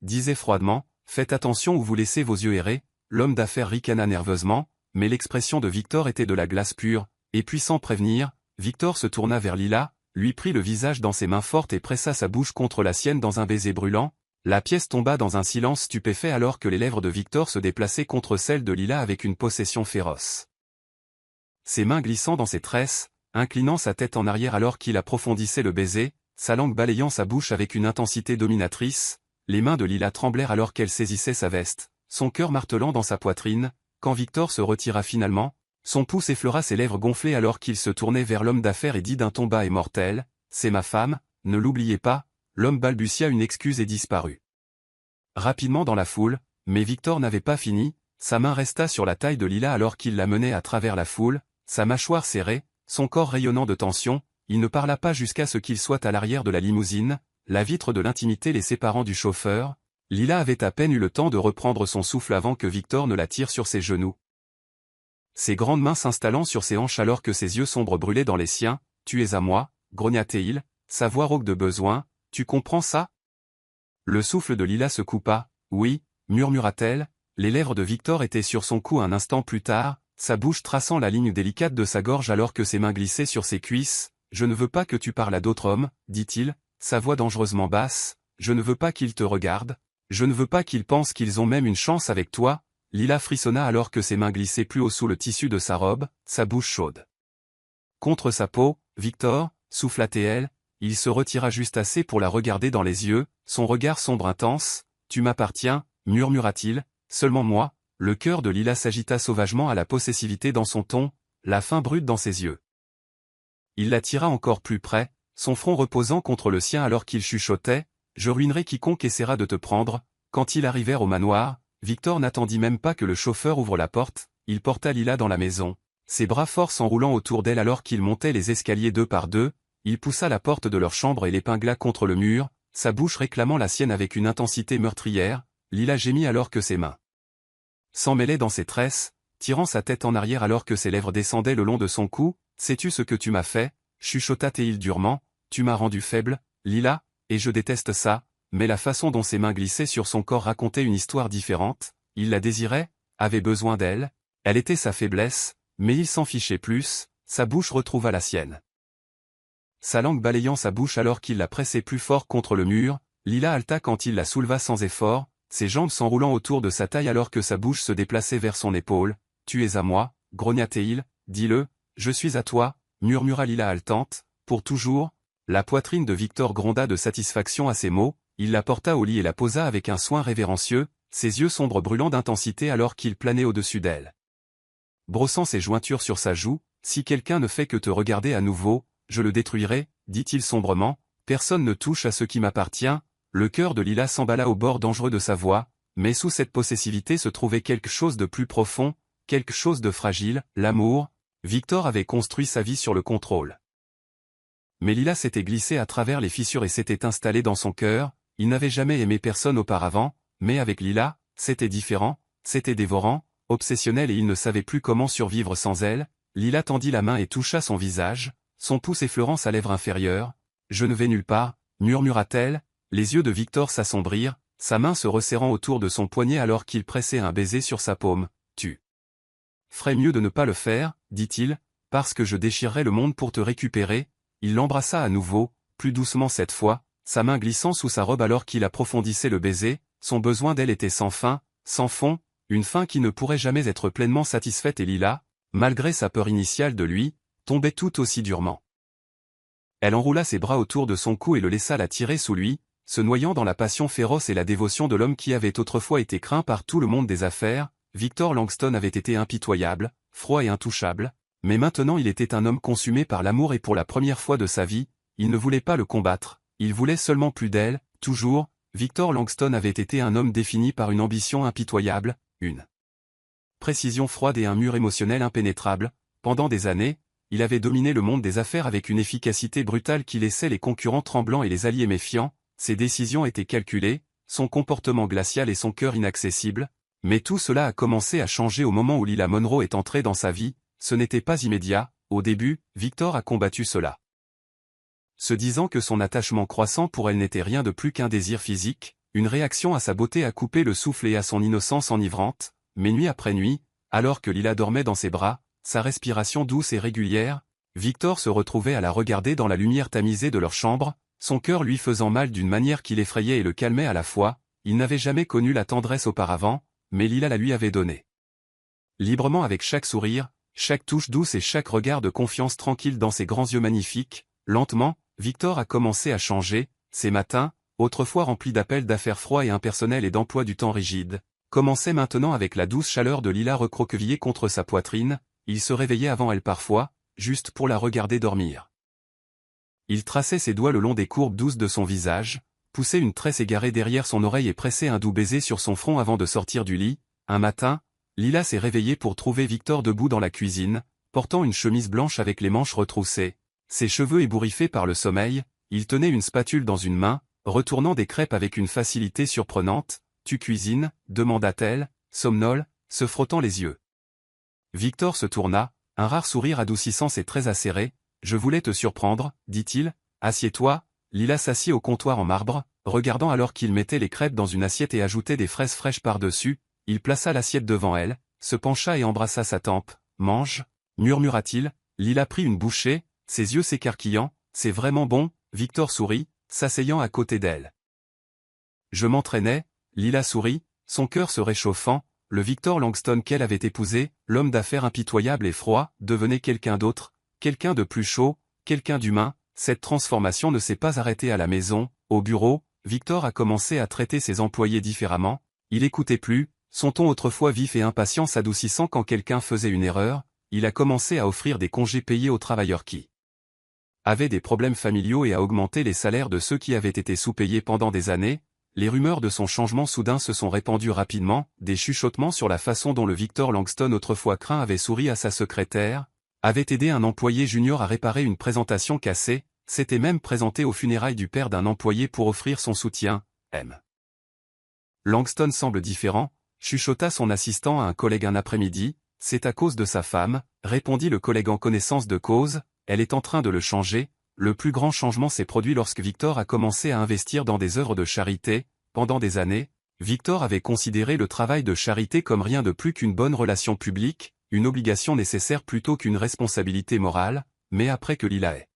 disait froidement, faites attention où vous laissez vos yeux errer, l'homme d'affaires ricana nerveusement, mais l'expression de Victor était de la glace pure, et puis sans prévenir, Victor se tourna vers Lila, lui prit le visage dans ses mains fortes et pressa sa bouche contre la sienne dans un baiser brûlant. La pièce tomba dans un silence stupéfait alors que les lèvres de Victor se déplaçaient contre celles de Lila avec une possession féroce. Ses mains glissant dans ses tresses, inclinant sa tête en arrière alors qu'il approfondissait le baiser, sa langue balayant sa bouche avec une intensité dominatrice, les mains de Lila tremblèrent alors qu'elle saisissait sa veste, son cœur martelant dans sa poitrine, quand Victor se retira finalement, son pouce effleura ses lèvres gonflées alors qu'il se tournait vers l'homme d'affaires et dit d'un ton bas et mortel, « C'est ma femme, ne l'oubliez pas », l'homme balbutia une excuse et disparut. Rapidement dans la foule, mais Victor n'avait pas fini, sa main resta sur la taille de Lila alors qu'il la menait à travers la foule, sa mâchoire serrée, son corps rayonnant de tension, il ne parla pas jusqu'à ce qu'il soit à l'arrière de la limousine, la vitre de l'intimité les séparant du chauffeur. Lila avait à peine eu le temps de reprendre son souffle avant que Victor ne la tire sur ses genoux. Ses grandes mains s'installant sur ses hanches alors que ses yeux sombres brûlaient dans les siens, « Tu es à moi », grogna-t-il, sa voix rauque de besoin, « Tu comprends ça ?» Le souffle de Lila se coupa, « Oui », murmura-t-elle, les lèvres de Victor étaient sur son cou un instant plus tard, sa bouche traçant la ligne délicate de sa gorge alors que ses mains glissaient sur ses cuisses. « Je ne veux pas que tu parles à d'autres hommes, » dit-il, sa voix dangereusement basse, « Je ne veux pas qu'ils te regardent. Je ne veux pas qu'ils pensent qu'ils ont même une chance avec toi. » Lila frissonna alors que ses mains glissaient plus haut sous le tissu de sa robe, sa bouche chaude contre sa peau. « Victor » souffla-t-elle, il se retira juste assez pour la regarder dans les yeux, son regard sombre intense. « Tu m'appartiens » murmura-t-il, « seulement moi ». Le cœur de Lila s'agita sauvagement à la possessivité dans son ton, la faim brute dans ses yeux. Il la tira encore plus près, son front reposant contre le sien alors qu'il chuchotait, « Je ruinerai quiconque essaiera de te prendre ». Quand ils arrivèrent au manoir, Victor n'attendit même pas que le chauffeur ouvre la porte, il porta Lila dans la maison, ses bras forts s'enroulant autour d'elle alors qu'il montait les escaliers deux par deux, il poussa la porte de leur chambre et l'épingla contre le mur, sa bouche réclamant la sienne avec une intensité meurtrière. Lila gémit alors que ses mains s'emmêlaient dans ses tresses, tirant sa tête en arrière alors que ses lèvres descendaient le long de son cou. « Sais-tu ce que tu m'as fait » chuchota-t-il durement, « Tu m'as rendu faible, Lila, et je déteste ça. » Mais la façon dont ses mains glissaient sur son corps racontait une histoire différente, il la désirait, avait besoin d'elle, elle était sa faiblesse, mais il s'en fichait plus, sa bouche retrouva la sienne. Sa langue balayant sa bouche alors qu'il la pressait plus fort contre le mur, Lila halta quand il la souleva sans effort, ses jambes s'enroulant autour de sa taille alors que sa bouche se déplaçait vers son épaule. « Tu es à moi » grogna-t-il, « dis-le, je suis à toi » murmura Lila haletante, « pour toujours ». La poitrine de Victor gronda de satisfaction à ces mots. Il la porta au lit et la posa avec un soin révérencieux, ses yeux sombres brûlant d'intensité alors qu'il planait au-dessus d'elle. Brossant ses jointures sur sa joue, « Si quelqu'un ne fait que te regarder à nouveau, je le détruirai, » dit-il sombrement, « Personne ne touche à ce qui m'appartient. » Le cœur de Lila s'emballa au bord dangereux de sa voix, mais sous cette possessivité se trouvait quelque chose de plus profond, quelque chose de fragile, l'amour. Victor avait construit sa vie sur le contrôle. Mais Lila s'était glissée à travers les fissures et s'était installée dans son cœur. Il n'avait jamais aimé personne auparavant, mais avec Lila, c'était différent, c'était dévorant, obsessionnel et il ne savait plus comment survivre sans elle. Lila tendit la main et toucha son visage, son pouce effleurant sa lèvre inférieure. « Je ne vais nulle part » murmura-t-elle, les yeux de Victor s'assombrirent, sa main se resserrant autour de son poignet alors qu'il pressait un baiser sur sa paume. « Tu ferais mieux de ne pas le faire, » dit-il, « parce que je déchirerais le monde pour te récupérer. » Il l'embrassa à nouveau, plus doucement cette fois, sa main glissant sous sa robe alors qu'il approfondissait le baiser. Son besoin d'elle était sans fin, sans fond, une fin qui ne pourrait jamais être pleinement satisfaite et Lila, malgré sa peur initiale de lui, tombait tout aussi durement. Elle enroula ses bras autour de son cou et le laissa la tirer sous lui, se noyant dans la passion féroce et la dévotion de l'homme qui avait autrefois été craint par tout le monde des affaires. Victor Langston avait été impitoyable, froid et intouchable, mais maintenant il était un homme consumé par l'amour et pour la première fois de sa vie, il ne voulait pas le combattre, il voulait seulement plus d'elle. Toujours, Victor Langston avait été un homme défini par une ambition impitoyable, une précision froide et un mur émotionnel impénétrable. Pendant des années, il avait dominé le monde des affaires avec une efficacité brutale qui laissait les concurrents tremblants et les alliés méfiants. Ses décisions étaient calculées, son comportement glacial et son cœur inaccessible. Mais tout cela a commencé à changer au moment où Lila Monroe est entrée dans sa vie. Ce n'était pas immédiat. Au début, Victor a combattu cela, se disant que son attachement croissant pour elle n'était rien de plus qu'un désir physique, une réaction à sa beauté à couper le souffle et à son innocence enivrante. Mais nuit après nuit, alors que Lila dormait dans ses bras, sa respiration douce et régulière, Victor se retrouvait à la regarder dans la lumière tamisée de leur chambre, son cœur lui faisant mal d'une manière qui l'effrayait et le calmait à la fois. Il n'avait jamais connu la tendresse auparavant, mais Lila la lui avait donnée librement avec chaque sourire, chaque touche douce et chaque regard de confiance tranquille dans ses grands yeux magnifiques. Lentement, Victor a commencé à changer. Ces matins, autrefois remplis d'appels d'affaires froids et impersonnels et d'emploi du temps rigide, commençaient maintenant avec la douce chaleur de Lila recroquevillée contre sa poitrine. Il se réveillait avant elle parfois, juste pour la regarder dormir. Il traçait ses doigts le long des courbes douces de son visage, poussait une tresse égarée derrière son oreille et pressait un doux baiser sur son front avant de sortir du lit. Un matin, Lila s'est réveillée pour trouver Victor debout dans la cuisine, portant une chemise blanche avec les manches retroussées. Ses cheveux ébouriffés par le sommeil, il tenait une spatule dans une main, retournant des crêpes avec une facilité surprenante. « Tu cuisines » demanda-t-elle, somnole, se frottant les yeux. Victor se tourna, un rare sourire adoucissant ses traits acérés. « Je voulais te surprendre, dit-il. Assieds-toi. » Lila s'assit au comptoir en marbre, regardant alors qu'il mettait les crêpes dans une assiette et ajoutait des fraises fraîches par-dessus. Il plaça l'assiette devant elle, se pencha et embrassa sa tempe. « Mange » murmura-t-il. Lila prit une bouchée, ses yeux s'écarquillant. « C'est vraiment bon » Victor sourit, s'asseyant à côté d'elle. « Je m'entraînais » Lila sourit, son cœur se réchauffant. Le Victor Langston qu'elle avait épousé, l'homme d'affaires impitoyable et froid, devenait quelqu'un d'autre, quelqu'un de plus chaud, quelqu'un d'humain. Cette transformation ne s'est pas arrêtée à la maison. Au bureau, Victor a commencé à traiter ses employés différemment. Il écoutait plus, son ton autrefois vif et impatient s'adoucissant quand quelqu'un faisait une erreur. Il a commencé à offrir des congés payés aux travailleurs qui avaient des problèmes familiaux et à augmenter les salaires de ceux qui avaient été sous-payés pendant des années. Les rumeurs de son changement soudain se sont répandues rapidement. Des chuchotements sur la façon dont le Victor Langston autrefois craint avait souri à sa secrétaire, avait aidé un employé junior à réparer une présentation cassée, s'était même présenté aux funérailles du père d'un employé pour offrir son soutien. M. Langston semble différent, chuchota son assistant à un collègue un après-midi. C'est à cause de sa femme, répondit le collègue en connaissance de cause, elle est en train de le changer. Le plus grand changement s'est produit lorsque Victor a commencé à investir dans des œuvres de charité. Pendant des années, Victor avait considéré le travail de charité comme rien de plus qu'une bonne relation publique, une obligation nécessaire plutôt qu'une responsabilité morale, mais après que Lila ait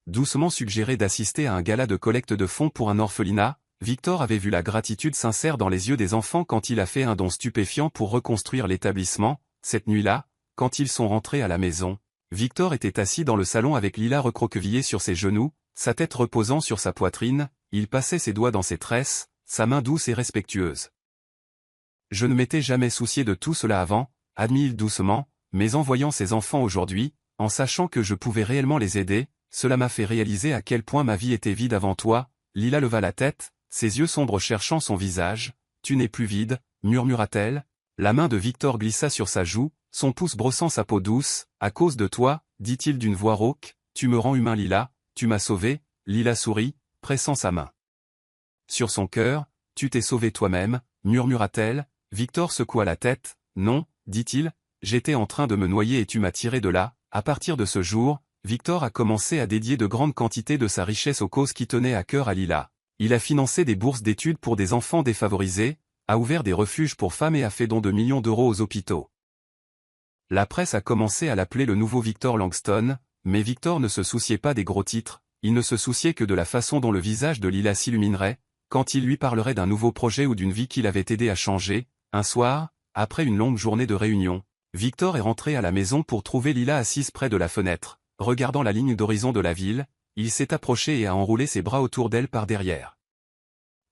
doucement suggéré d'assister à un gala de collecte de fonds pour un orphelinat, Victor avait vu la gratitude sincère dans les yeux des enfants quand il a fait un don stupéfiant pour reconstruire l'établissement. Cette nuit-là, quand ils sont rentrés à la maison, Victor était assis dans le salon avec Lila recroquevillée sur ses genoux, sa tête reposant sur sa poitrine. Il passait ses doigts dans ses tresses, sa main douce et respectueuse. « Je ne m'étais jamais soucié de tout cela avant » admit-il doucement, mais en voyant ces enfants aujourd'hui, en sachant que je pouvais réellement les aider, cela m'a fait réaliser à quel point ma vie était vide avant toi. Lila leva la tête, ses yeux sombres cherchant son visage. « Tu n'es plus vide » murmura-t-elle. La main de Victor glissa sur sa joue, son pouce brossant sa peau douce. « À cause de toi, dit-il d'une voix rauque, tu me rends humain Lila, tu m'as sauvé. » Lila sourit, pressant sa main sur son cœur. « Tu t'es sauvé toi-même, murmura-t-elle. Victor secoua la tête. « Non, dit-il, j'étais en train de me noyer et tu m'as tiré de là. » À partir de ce jour, Victor a commencé à dédier de grandes quantités de sa richesse aux causes qui tenaient à cœur à Lila. Il a financé des bourses d'études pour des enfants défavorisés, a ouvert des refuges pour femmes et a fait don de millions d'euros aux hôpitaux. La presse a commencé à l'appeler le nouveau Victor Langston, mais Victor ne se souciait pas des gros titres, il ne se souciait que de la façon dont le visage de Lila s'illuminerait, quand il lui parlerait d'un nouveau projet ou d'une vie qu'il avait aidé à changer. Un soir, après une longue journée de réunion, Victor est rentré à la maison pour trouver Lila assise près de la fenêtre, regardant la ligne d'horizon de la ville. Il s'est approché et a enroulé ses bras autour d'elle par derrière.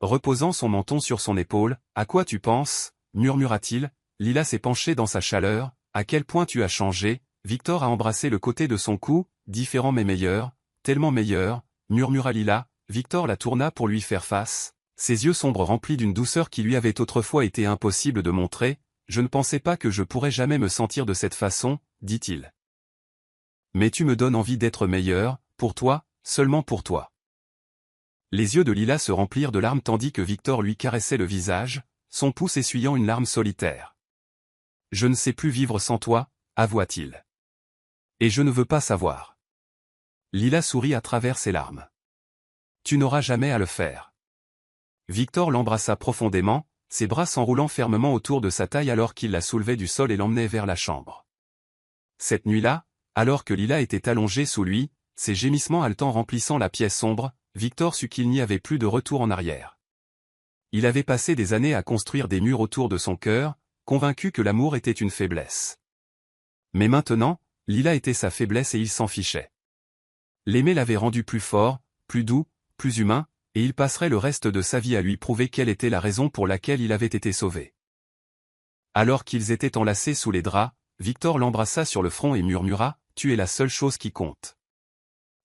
Reposant son menton sur son épaule, « À quoi tu penses ?» murmura-t-il. Lila s'est penchée dans sa chaleur. « À quel point tu as changé ?» Victor a embrassé le côté de son cou, « Différent mais meilleur, tellement meilleur », murmura Lila. Victor la tourna pour lui faire face, ses yeux sombres remplis d'une douceur qui lui avait autrefois été impossible de montrer. « Je ne pensais pas que je pourrais jamais me sentir de cette façon, » dit-il. « Mais tu me donnes envie d'être meilleur, pour toi, seulement pour toi. » Les yeux de Lila se remplirent de larmes tandis que Victor lui caressait le visage, son pouce essuyant une larme solitaire. « Je ne sais plus vivre sans toi, » avoua-t-il. « Et je ne veux pas savoir. » Lila sourit à travers ses larmes. « Tu n'auras jamais à le faire. » Victor l'embrassa profondément, ses bras s'enroulant fermement autour de sa taille alors qu'il la soulevait du sol et l'emmenait vers la chambre. Cette nuit-là, alors que Lila était allongée sous lui, ses gémissements haletants remplissant la pièce sombre, Victor sut qu'il n'y avait plus de retour en arrière. Il avait passé des années à construire des murs autour de son cœur, convaincu que l'amour était une faiblesse. Mais maintenant, Lila était sa faiblesse et il s'en fichait. L'aimer l'avait rendu plus fort, plus doux, plus humain, et il passerait le reste de sa vie à lui prouver quelle était la raison pour laquelle il avait été sauvé. Alors qu'ils étaient enlacés sous les draps, Victor l'embrassa sur le front et murmura « Tu es la seule chose qui compte. »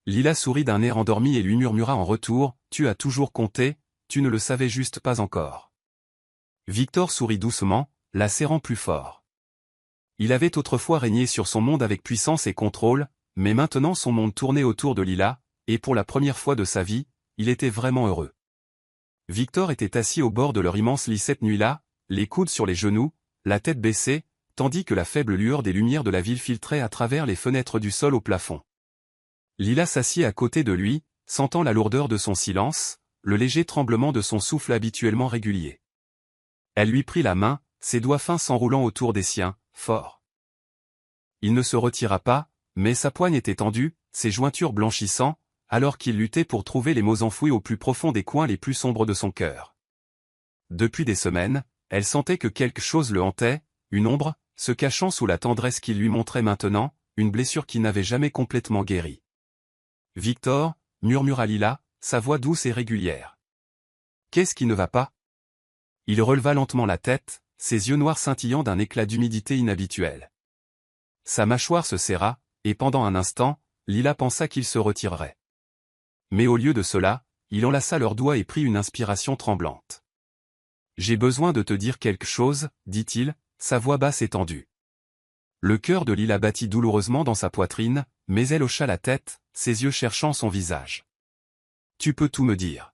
Lila sourit d'un air endormi et lui murmura en retour « Tu as toujours compté, tu ne le savais juste pas encore. » Victor sourit doucement, la serrant plus fort. Il avait autrefois régné sur son monde avec puissance et contrôle, mais maintenant son monde tournait autour de Lila, et pour la première fois de sa vie, il était vraiment heureux. Victor était assis au bord de leur immense lit cette nuit-là, les coudes sur les genoux, la tête baissée, tandis que la faible lueur des lumières de la ville filtrait à travers les fenêtres du sol au plafond. Lila s'assit à côté de lui, sentant la lourdeur de son silence, le léger tremblement de son souffle habituellement régulier. Elle lui prit la main, ses doigts fins s'enroulant autour des siens, fort. Il ne se retira pas, mais sa poigne était tendue, ses jointures blanchissant, alors qu'il luttait pour trouver les mots enfouis au plus profond des coins les plus sombres de son cœur. Depuis des semaines, elle sentait que quelque chose le hantait, une ombre, se cachant sous la tendresse qu'il lui montrait maintenant, une blessure qui n'avait jamais complètement guéri. « Victor » murmura Lila, sa voix douce et régulière. « Qu'est-ce qui ne va pas ?» Il releva lentement la tête, ses yeux noirs scintillant d'un éclat d'humidité inhabituel. Sa mâchoire se serra, et pendant un instant, Lila pensa qu'il se retirerait. Mais au lieu de cela, il enlaça leurs doigts et prit une inspiration tremblante. « J'ai besoin de te dire quelque chose, » dit-il, sa voix basse et tendue. Le cœur de Lila battit douloureusement dans sa poitrine, mais elle hocha la tête, ses yeux cherchant son visage. « Tu peux tout me dire. »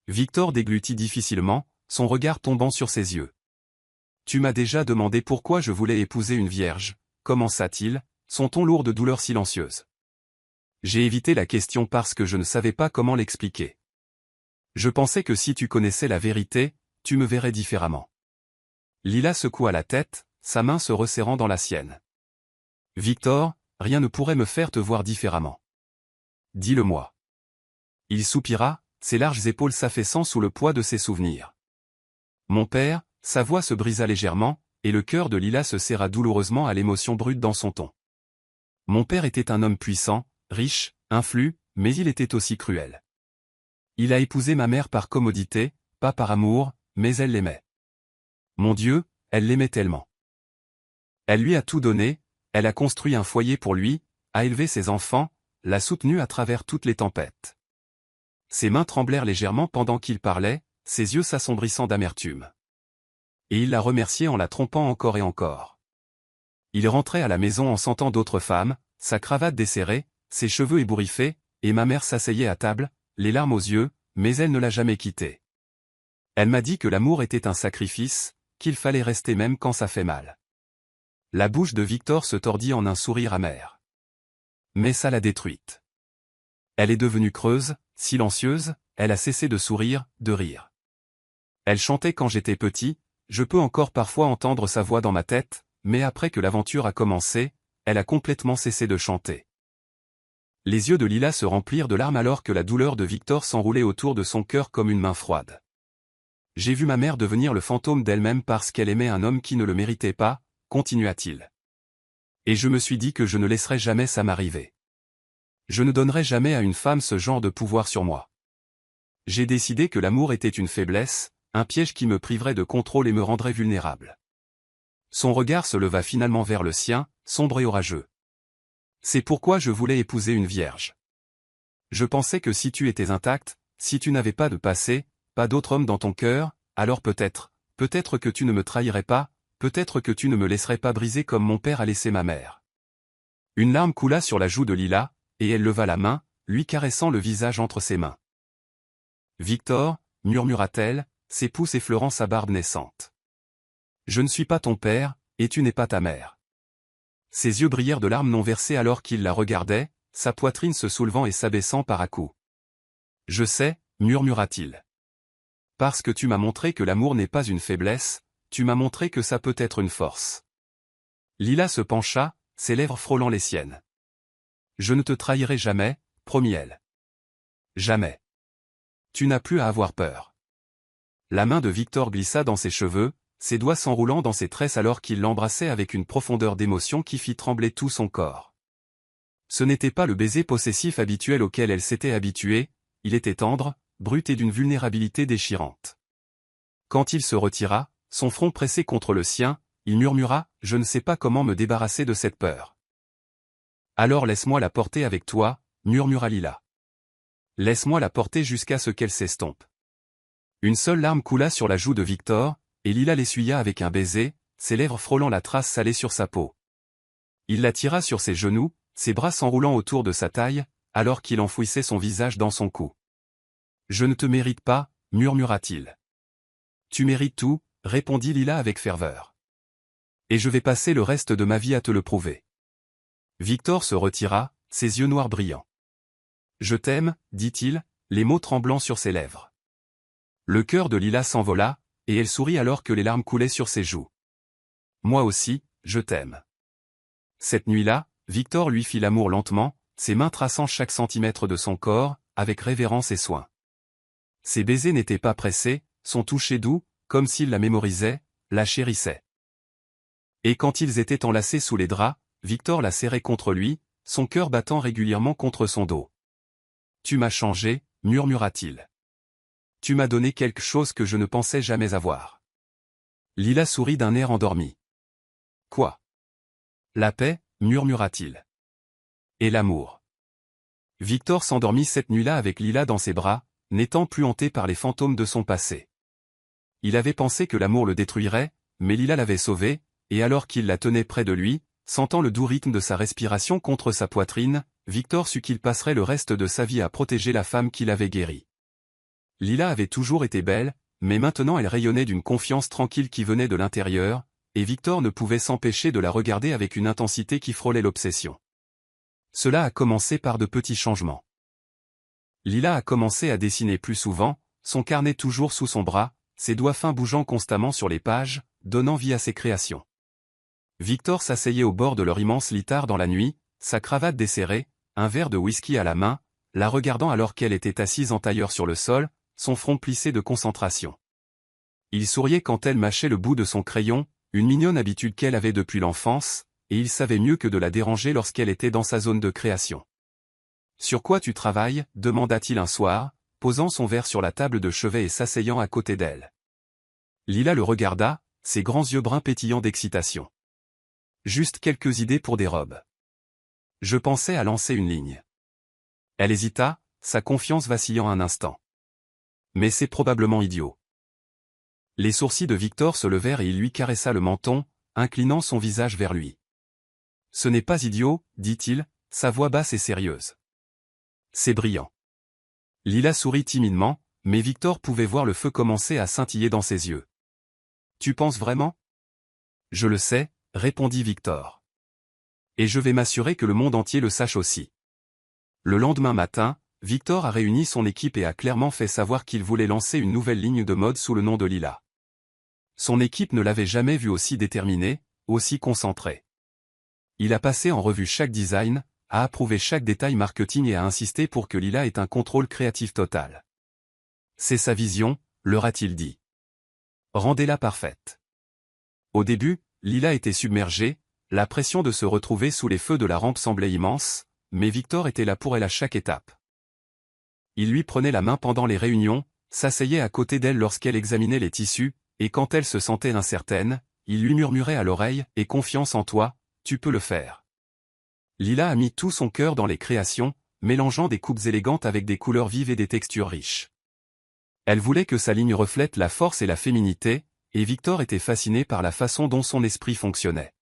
Victor déglutit difficilement, son regard tombant sur ses yeux. « Tu m'as déjà demandé pourquoi je voulais épouser une vierge, » commença-t-il, son ton lourd de douleur silencieuse. J'ai évité la question parce que je ne savais pas comment l'expliquer. Je pensais que si tu connaissais la vérité, tu me verrais différemment. Lila secoua la tête, sa main se resserrant dans la sienne. Victor, rien ne pourrait me faire te voir différemment. Dis-le-moi. Il soupira, ses larges épaules s'affaissant sous le poids de ses souvenirs. Mon père, sa voix se brisa légèrement, et le cœur de Lila se serra douloureusement à l'émotion brute dans son ton. Mon père était un homme puissant, riche, influent, mais il était aussi cruel. Il a épousé ma mère par commodité, pas par amour, mais elle l'aimait. Mon Dieu, elle l'aimait tellement. Elle lui a tout donné, elle a construit un foyer pour lui, a élevé ses enfants, l'a soutenu à travers toutes les tempêtes. Ses mains tremblèrent légèrement pendant qu'il parlait, ses yeux s'assombrissant d'amertume. Et il la remerciait en la trompant encore et encore. Il rentrait à la maison en sentant d'autres femmes, sa cravate desserrée, ses cheveux ébouriffés, et ma mère s'asseyait à table, les larmes aux yeux, mais elle ne l'a jamais quitté. Elle m'a dit que l'amour était un sacrifice, qu'il fallait rester même quand ça fait mal. La bouche de Victor se tordit en un sourire amer. Mais ça l'a détruite. Elle est devenue creuse, silencieuse, elle a cessé de sourire, de rire. Elle chantait quand j'étais petit, je peux encore parfois entendre sa voix dans ma tête, mais après que l'aventure a commencé, elle a complètement cessé de chanter. Les yeux de Lila se remplirent de larmes alors que la douleur de Victor s'enroulait autour de son cœur comme une main froide. J'ai vu ma mère devenir le fantôme d'elle-même parce qu'elle aimait un homme qui ne le méritait pas, continua-t-il. Et je me suis dit que je ne laisserais jamais ça m'arriver. Je ne donnerai jamais à une femme ce genre de pouvoir sur moi. j'ai décidé que l'amour était une faiblesse, un piège qui me priverait de contrôle et me rendrait vulnérable. Son regard se leva finalement vers le sien, sombre et orageux. C'est pourquoi je voulais épouser une vierge. Je pensais que si tu étais intacte, si tu n'avais pas de passé, pas d'autre homme dans ton cœur, alors peut-être que tu ne me trahirais pas, peut-être que tu ne me laisserais pas briser comme mon père a laissé ma mère. Une larme coula sur la joue de Lila, et elle leva la main, lui caressant le visage entre ses mains. Victor, murmura-t-elle, ses pouces effleurant sa barbe naissante. Je ne suis pas ton père, et tu n'es pas ta mère. Ses yeux brillèrent de larmes non versées alors qu'il la regardait, sa poitrine se soulevant et s'abaissant par à-coups. Je sais, murmura-t-il. Parce que tu m'as montré que l'amour n'est pas une faiblesse, tu m'as montré que ça peut être une force. Lila se pencha, ses lèvres frôlant les siennes. Je ne te trahirai jamais, promit-elle. Jamais. Tu n'as plus à avoir peur. La main de Victor glissa dans ses cheveux, ses doigts s'enroulant dans ses tresses alors qu'il l'embrassait avec une profondeur d'émotion qui fit trembler tout son corps. Ce n'était pas le baiser possessif habituel auquel elle s'était habituée, il était tendre, brut et d'une vulnérabilité déchirante. Quand il se retira, son front pressé contre le sien, il murmura « Je ne sais pas comment me débarrasser de cette peur. » « Alors laisse-moi la porter avec toi, » murmura Lila. « Laisse-moi la porter jusqu'à ce qu'elle s'estompe. » Une seule larme coula sur la joue de Victor, et Lila l'essuya avec un baiser, ses lèvres frôlant la trace salée sur sa peau. Il la tira sur ses genoux, ses bras s'enroulant autour de sa taille, alors qu'il enfouissait son visage dans son cou. « Je ne te mérite pas, » murmura-t-il. « Tu mérites tout, » répondit Lila avec ferveur. « Et je vais passer le reste de ma vie à te le prouver. » Victor se retira, ses yeux noirs brillants. « Je t'aime, » dit-il, les mots tremblant sur ses lèvres. Le cœur de Lila s'envola, et elle sourit alors que les larmes coulaient sur ses joues. « Moi aussi, je t'aime. » Cette nuit-là, Victor lui fit l'amour lentement, ses mains traçant chaque centimètre de son corps, avec révérence et soin. Ses baisers n'étaient pas pressés, son toucher doux, comme s'il la mémorisait, la chérissait. Et quand ils étaient enlacés sous les draps, Victor la serrait contre lui, son cœur battant régulièrement contre son dos. « Tu m'as changé, » murmura-t-il. « Tu m'as donné quelque chose que je ne pensais jamais avoir. » Lila sourit d'un air endormi. « Quoi ? » « La paix, » murmura-t-il. « Et l'amour. » Victor s'endormit cette nuit-là avec Lila dans ses bras, n'étant plus hanté par les fantômes de son passé. Il avait pensé que l'amour le détruirait, mais Lila l'avait sauvé, et alors qu'il la tenait près de lui, sentant le doux rythme de sa respiration contre sa poitrine, Victor sut qu'il passerait le reste de sa vie à protéger la femme qu'il avait guérie. Lila avait toujours été belle, mais maintenant elle rayonnait d'une confiance tranquille qui venait de l'intérieur, et Victor ne pouvait s'empêcher de la regarder avec une intensité qui frôlait l'obsession. Cela a commencé par de petits changements. Lila a commencé à dessiner plus souvent, son carnet toujours sous son bras, ses doigts fins bougeant constamment sur les pages, donnant vie à ses créations. Victor s'asseyait au bord de leur immense lit tard dans la nuit, sa cravate desserrée, un verre de whisky à la main, la regardant alors qu'elle était assise en tailleur sur le sol, son front plissé de concentration. Il souriait quand elle mâchait le bout de son crayon, une mignonne habitude qu'elle avait depuis l'enfance, et il savait mieux que de la déranger lorsqu'elle était dans sa zone de création. « Sur quoi tu travailles ?» demanda-t-il un soir, posant son verre sur la table de chevet et s'asseyant à côté d'elle. Lila le regarda, ses grands yeux bruns pétillants d'excitation. « Juste quelques idées pour des robes. Je pensais à lancer une ligne. » Elle hésita, sa confiance vacillant un instant. « Mais c'est probablement idiot. » Les sourcils de Victor se levèrent et il lui caressa le menton, inclinant son visage vers lui. « Ce n'est pas idiot, » dit-il, sa voix basse et sérieuse. « C'est brillant. » Lila sourit timidement, mais Victor pouvait voir le feu commencer à scintiller dans ses yeux. « Tu penses vraiment ? » « Je le sais, » répondit Victor. « Et je vais m'assurer que le monde entier le sache aussi. » Le lendemain matin, Victor a réuni son équipe et a clairement fait savoir qu'il voulait lancer une nouvelle ligne de mode sous le nom de Lila. Son équipe ne l'avait jamais vu aussi déterminé, aussi concentré. Il a passé en revue chaque design, a approuvé chaque détail marketing et a insisté pour que Lila ait un contrôle créatif total. C'est sa vision, leur a-t-il dit. Rendez-la parfaite. Au début, Lila était submergée, la pression de se retrouver sous les feux de la rampe semblait immense, mais Victor était là pour elle à chaque étape. il lui prenait la main pendant les réunions, s'asseyait à côté d'elle lorsqu'elle examinait les tissus, et quand elle se sentait incertaine, il lui murmurait à l'oreille « Aie confiance en toi, tu peux le faire ». Lila a mis tout son cœur dans les créations, mélangeant des coupes élégantes avec des couleurs vives et des textures riches. Elle voulait que sa ligne reflète la force et la féminité, et Victor était fasciné par la façon dont son esprit fonctionnait.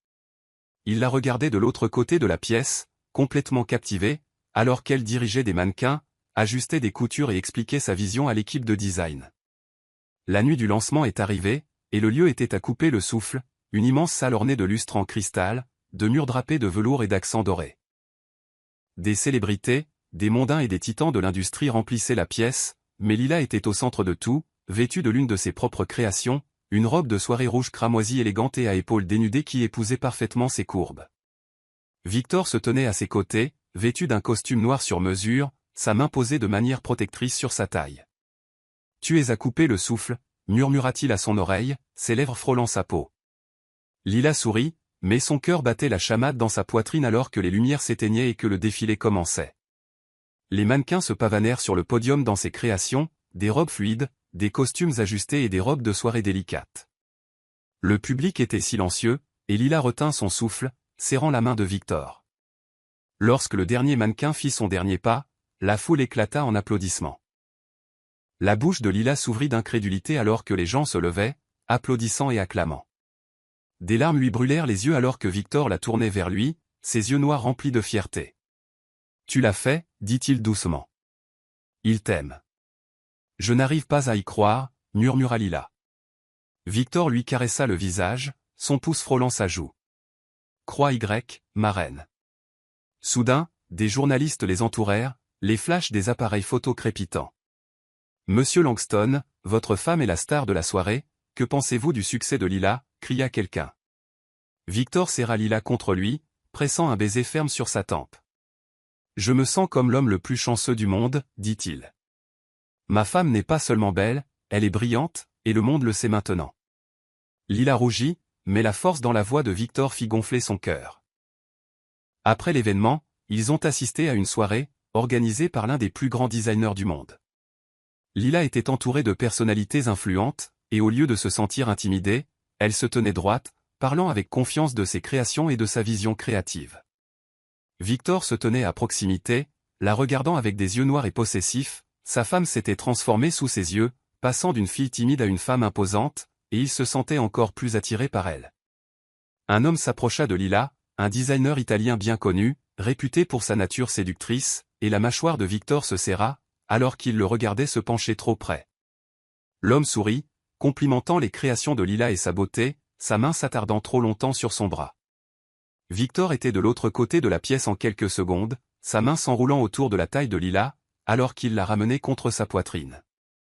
Il la regardait de l'autre côté de la pièce, complètement captivé, alors qu'elle dirigeait des mannequins, ajustait des coutures et expliquait sa vision à l'équipe de design. La nuit du lancement est arrivée, et le lieu était à couper le souffle, une immense salle ornée de lustres en cristal, de murs drapés de velours et d'accents dorés. Des célébrités, des mondains et des titans de l'industrie remplissaient la pièce, mais Lila était au centre de tout, vêtue de l'une de ses propres créations, une robe de soirée rouge cramoisie élégante et à épaules dénudées qui épousait parfaitement ses courbes. Victor se tenait à ses côtés, vêtu d'un costume noir sur mesure, sa main posée de manière protectrice sur sa taille. « Tu es à couper le souffle », murmura-t-il à son oreille, ses lèvres frôlant sa peau. Lila sourit, mais son cœur battait la chamade dans sa poitrine alors que les lumières s'éteignaient et que le défilé commençait. Les mannequins se pavanèrent sur le podium dans ses créations, des robes fluides, des costumes ajustés et des robes de soirée délicates. Le public était silencieux, et Lila retint son souffle, serrant la main de Victor. Lorsque le dernier mannequin fit son dernier pas, la foule éclata en applaudissements. La bouche de Lila s'ouvrit d'incrédulité alors que les gens se levaient, applaudissant et acclamant. Des larmes lui brûlèrent les yeux alors que Victor la tournait vers lui, ses yeux noirs remplis de fierté. « Tu l'as fait, dit-il doucement. Il t'aime. » « Je n'arrive pas à y croire, murmura Lila. Victor lui caressa le visage, son pouce frôlant sa joue. « Croix Y, ma reine. » Soudain, des journalistes les entourèrent, les flashs des appareils photo crépitants. « Monsieur Langston, votre femme est la star de la soirée, que pensez-vous du succès de Lila » cria quelqu'un. Victor serra Lila contre lui, pressant un baiser ferme sur sa tempe. « Je me sens comme l'homme le plus chanceux du monde, dit-il. Ma femme n'est pas seulement belle, elle est brillante, et le monde le sait maintenant. » Lila rougit, mais la force dans la voix de Victor fit gonfler son cœur. Après l'événement, ils ont assisté à une soirée, organisée par l'un des plus grands designers du monde. Lila était entourée de personnalités influentes, et au lieu de se sentir intimidée, elle se tenait droite, parlant avec confiance de ses créations et de sa vision créative. Victor se tenait à proximité, la regardant avec des yeux noirs et possessifs. Sa femme s'était transformée sous ses yeux, passant d'une fille timide à une femme imposante, et il se sentait encore plus attiré par elle. Un homme s'approcha de Lila, un designer italien bien connu, réputé pour sa nature séductrice, et la mâchoire de Victor se serra, alors qu'il le regardait se pencher trop près. L'homme sourit, complimentant les créations de Lila et sa beauté, sa main s'attardant trop longtemps sur son bras. Victor était de l'autre côté de la pièce en quelques secondes, sa main s'enroulant autour de la taille de Lila, alors qu'il la ramenait contre sa poitrine.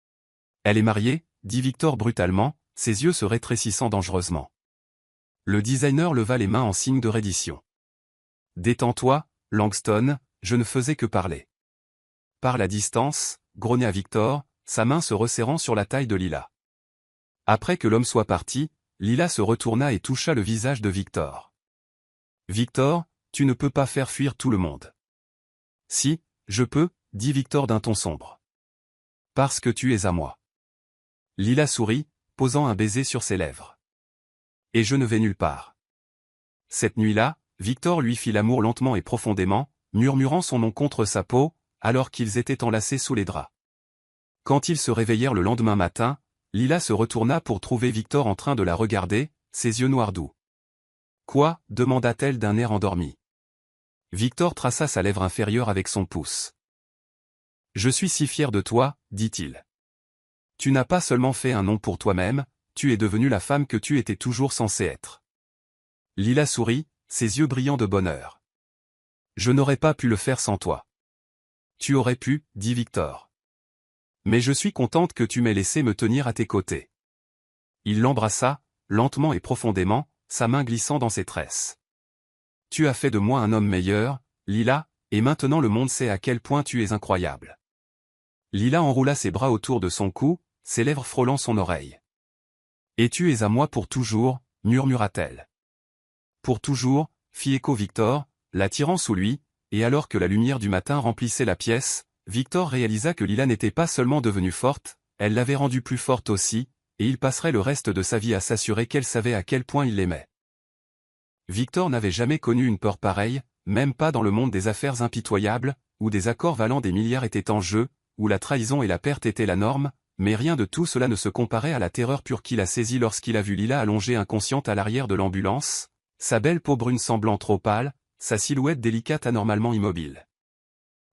« Elle est mariée » dit Victor brutalement, ses yeux se rétrécissant dangereusement. Le designer leva les mains en signe de reddition. « Détends-toi, Langston, je ne faisais que parler. » Par la distance, grogna Victor, sa main se resserrant sur la taille de Lila. Après que l'homme soit parti, Lila se retourna et toucha le visage de Victor. « Victor, tu ne peux pas faire fuir tout le monde. »« Si, je peux, » dit Victor d'un ton sombre. « Parce que tu es à moi. » Lila sourit, posant un baiser sur ses lèvres. « Et je ne vais nulle part. » Cette nuit-là, Victor lui fit l'amour lentement et profondément, murmurant son nom contre sa peau, alors qu'ils étaient enlacés sous les draps. Quand ils se réveillèrent le lendemain matin, Lila se retourna pour trouver Victor en train de la regarder, ses yeux noirs doux. « Quoi » demanda-t-elle d'un air endormi. Victor traça sa lèvre inférieure avec son pouce. « Je suis si fier de toi, dit-il. Tu n'as pas seulement fait un nom pour toi-même, tu es devenue la femme que tu étais toujours censée être. » Lila sourit, ses yeux brillants de bonheur. « Je n'aurais pas pu le faire sans toi. »« Tu aurais pu, dit Victor. Mais je suis contente que tu m'aies laissé me tenir à tes côtés. » Il l'embrassa, lentement et profondément, sa main glissant dans ses tresses. « Tu as fait de moi un homme meilleur, Lila, et maintenant le monde sait à quel point tu es incroyable. » Lila enroula ses bras autour de son cou, ses lèvres frôlant son oreille. « Et tu es à moi pour toujours, » murmura-t-elle. « Pour toujours » fit écho Victor, la tirant sous lui, et alors que la lumière du matin remplissait la pièce, Victor réalisa que Lila n'était pas seulement devenue forte, elle l'avait rendue plus forte aussi, et il passerait le reste de sa vie à s'assurer qu'elle savait à quel point il l'aimait. Victor n'avait jamais connu une peur pareille, même pas dans le monde des affaires impitoyables, où des accords valant des milliards étaient en jeu, où la trahison et la perte étaient la norme, mais rien de tout cela ne se comparait à la terreur pure qu'il a saisie lorsqu'il a vu Lila allongée inconsciente à l'arrière de l'ambulance, sa belle peau brune semblant trop pâle, sa silhouette délicate anormalement immobile.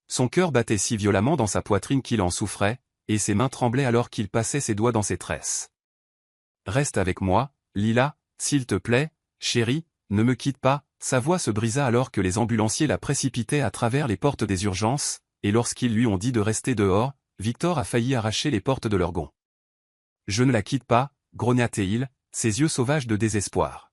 Son cœur battait si violemment dans sa poitrine qu'il en souffrait, et ses mains tremblaient alors qu'il passait ses doigts dans ses tresses. « Reste avec moi, Lila, s'il te plaît, chérie, ne me quitte pas », sa voix se brisa alors que les ambulanciers la précipitaient à travers les portes des urgences, et lorsqu'ils lui ont dit de rester dehors, Victor a failli arracher les portes de leur gonds. « Je ne la quitte pas », grogna-t-il, ses yeux sauvages de désespoir.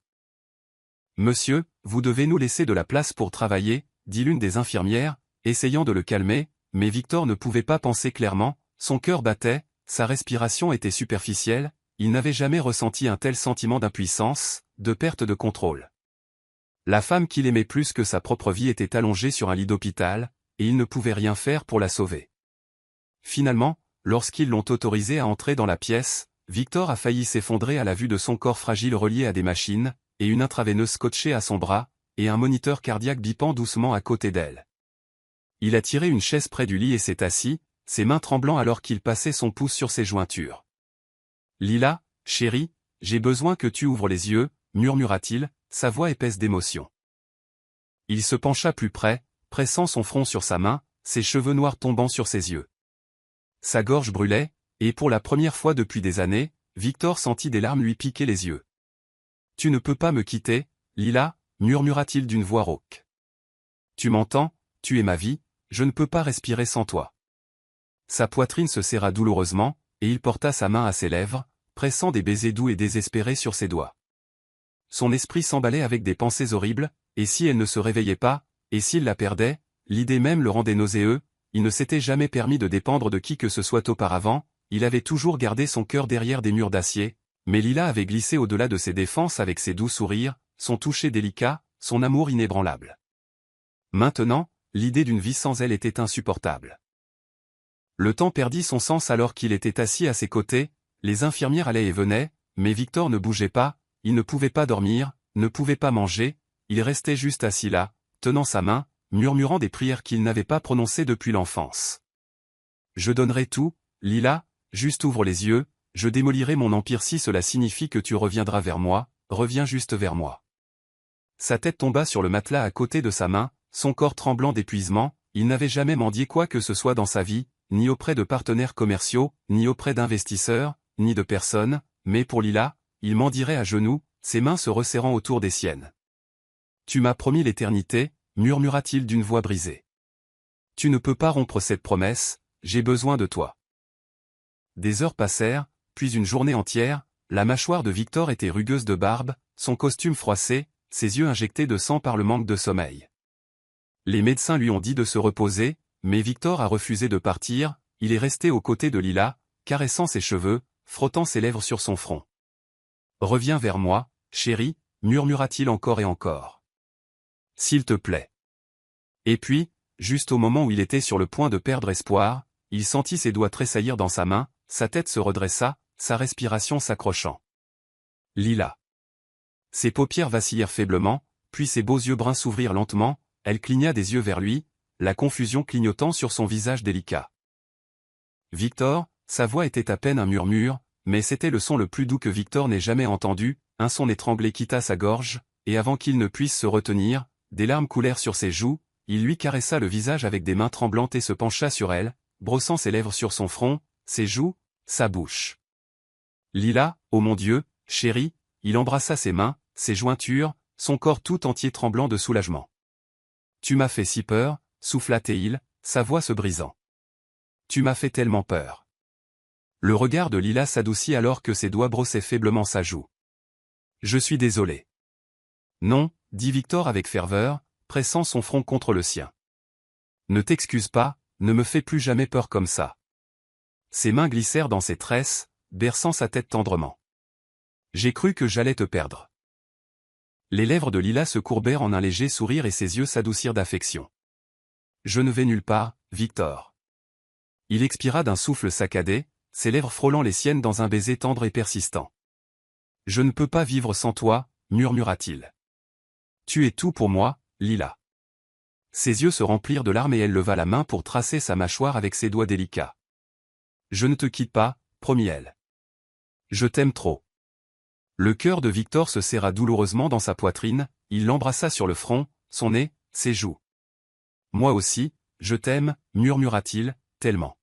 « Monsieur, vous devez nous laisser de la place pour travailler », dit l'une des infirmières, essayant de le calmer, mais Victor ne pouvait pas penser clairement, son cœur battait, sa respiration était superficielle, il n'avait jamais ressenti un tel sentiment d'impuissance, de perte de contrôle. La femme qu'il aimait plus que sa propre vie était allongée sur un lit d'hôpital, et il ne pouvait rien faire pour la sauver. Finalement, lorsqu'ils l'ont autorisé à entrer dans la pièce, Victor a failli s'effondrer à la vue de son corps fragile relié à des machines, et une intraveineuse scotchée à son bras, et un moniteur cardiaque bipant doucement à côté d'elle. Il a tiré une chaise près du lit et s'est assis, ses mains tremblant alors qu'il passait son pouce sur ses jointures. « Lila, chérie, j'ai besoin que tu ouvres les yeux », murmura-t-il, sa voix épaisse d'émotion. Il se pencha plus près, pressant son front sur sa main, ses cheveux noirs tombant sur ses yeux. Sa gorge brûlait, et pour la première fois depuis des années, Victor sentit des larmes lui piquer les yeux. « Tu ne peux pas me quitter, Lila », murmura-t-il d'une voix rauque. « Tu m'entends, tu es ma vie, je ne peux pas respirer sans toi. » Sa poitrine se serra douloureusement, et il porta sa main à ses lèvres, pressant des baisers doux et désespérés sur ses doigts. Son esprit s'emballait avec des pensées horribles, et si elle ne se réveillait pas, et s'il la perdait, l'idée même le rendait nauséeux, il ne s'était jamais permis de dépendre de qui que ce soit auparavant, il avait toujours gardé son cœur derrière des murs d'acier, mais Lila avait glissé au-delà de ses défenses avec ses doux sourires, son toucher délicat, son amour inébranlable. Maintenant, l'idée d'une vie sans elle était insupportable. Le temps perdit son sens alors qu'il était assis à ses côtés, les infirmières allaient et venaient, mais Victor ne bougeait pas, il ne pouvait pas dormir, ne pouvait pas manger, il restait juste assis là, tenant sa main, murmurant des prières qu'il n'avait pas prononcées depuis l'enfance. « Je donnerai tout, Lila, juste ouvre les yeux, je démolirai mon empire si cela signifie que tu reviendras vers moi, reviens juste vers moi. » Sa tête tomba sur le matelas à côté de sa main, son corps tremblant d'épuisement, il n'avait jamais mendié quoi que ce soit dans sa vie, ni auprès de partenaires commerciaux, ni auprès d'investisseurs, ni de personne, mais pour Lila, il mendierait à genoux, ses mains se resserrant autour des siennes. « Tu m'as promis l'éternité », murmura-t-il d'une voix brisée. « Tu ne peux pas rompre cette promesse, j'ai besoin de toi. » Des heures passèrent, puis une journée entière, la mâchoire de Victor était rugueuse de barbe, son costume froissé, ses yeux injectés de sang par le manque de sommeil. Les médecins lui ont dit de se reposer, mais Victor a refusé de partir, il est resté aux côtés de Lila, caressant ses cheveux, frottant ses lèvres sur son front. « Reviens vers moi, chérie », murmura-t-il encore et encore. « S'il te plaît. » Et puis, juste au moment où il était sur le point de perdre espoir, il sentit ses doigts tressaillir dans sa main, sa tête se redressa, sa respiration s'accrochant. Lila. Ses paupières vacillèrent faiblement, puis ses beaux yeux bruns s'ouvrirent lentement, elle cligna des yeux vers lui, la confusion clignotant sur son visage délicat. Victor, sa voix était à peine un murmure, mais c'était le son le plus doux que Victor n'ait jamais entendu, un son étranglé quitta sa gorge, et avant qu'il ne puisse se retenir, des larmes coulèrent sur ses joues, il lui caressa le visage avec des mains tremblantes et se pencha sur elle, brossant ses lèvres sur son front, ses joues, sa bouche. Lila, oh mon Dieu, chérie, il embrassa ses mains, ses jointures, son corps tout entier tremblant de soulagement. Tu m'as fait si peur, souffla-t-il, sa voix se brisant. Tu m'as fait tellement peur. Le regard de Lila s'adoucit alors que ses doigts brossaient faiblement sa joue. Je suis désolé. Non, dit Victor avec ferveur, pressant son front contre le sien. Ne t'excuse pas, ne me fais plus jamais peur comme ça. Ses mains glissèrent dans ses tresses, berçant sa tête tendrement. J'ai cru que j'allais te perdre. Les lèvres de Lila se courbèrent en un léger sourire et ses yeux s'adoucirent d'affection. Je ne vais nulle part, Victor. Il expira d'un souffle saccadé, ses lèvres frôlant les siennes dans un baiser tendre et persistant. « Je ne peux pas vivre sans toi, murmura-t-il. Tu es tout pour moi, Lila. » Ses yeux se remplirent de larmes et elle leva la main pour tracer sa mâchoire avec ses doigts délicats. « Je ne te quitte pas, promit-elle. Je t'aime trop. » Le cœur de Victor se serra douloureusement dans sa poitrine, il l'embrassa sur le front, son nez, ses joues. « Moi aussi, je t'aime, murmura-t-il, tellement. »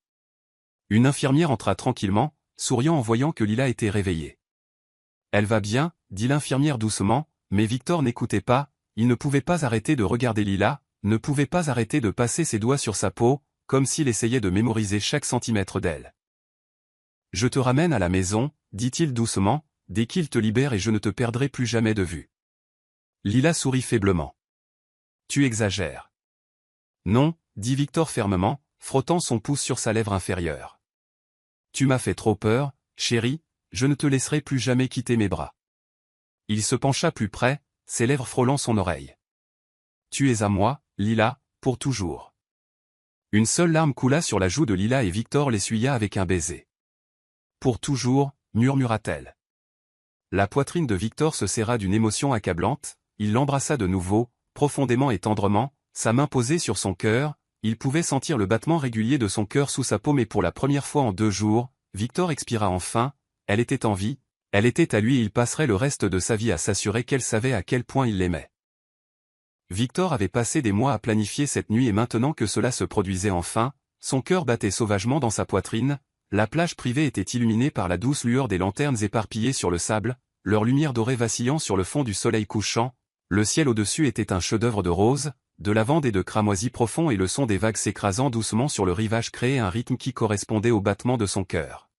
Une infirmière entra tranquillement, souriant en voyant que Lila était réveillée. « Elle va bien, » dit l'infirmière doucement, mais Victor n'écoutait pas, il ne pouvait pas arrêter de regarder Lila, ne pouvait pas arrêter de passer ses doigts sur sa peau, comme s'il essayait de mémoriser chaque centimètre d'elle. « Je te ramène à la maison, » dit-il doucement, « dès qu'il te libère et je ne te perdrai plus jamais de vue. » Lila sourit faiblement. « Tu exagères. »« Non, » dit Victor fermement, frottant son pouce sur sa lèvre inférieure. « Tu m'as fait trop peur, chérie, je ne te laisserai plus jamais quitter mes bras. » Il se pencha plus près, ses lèvres frôlant son oreille. « Tu es à moi, Lila, pour toujours. » Une seule larme coula sur la joue de Lila et Victor l'essuya avec un baiser. « Pour toujours, » murmura-t-elle. La poitrine de Victor se serra d'une émotion accablante, il l'embrassa de nouveau, profondément et tendrement, sa main posée sur son cœur, il pouvait sentir le battement régulier de son cœur sous sa paume et pour la première fois en 2 jours, Victor expira enfin, elle était en vie, elle était à lui et il passerait le reste de sa vie à s'assurer qu'elle savait à quel point il l'aimait. Victor avait passé des mois à planifier cette nuit et maintenant que cela se produisait enfin, son cœur battait sauvagement dans sa poitrine, la plage privée était illuminée par la douce lueur des lanternes éparpillées sur le sable, leur lumière dorée vacillant sur le fond du soleil couchant, le ciel au-dessus était un chef-d'œuvre de roses, de lavande et de cramoisi profond et le son des vagues s'écrasant doucement sur le rivage créait un rythme qui correspondait au battement de son cœur.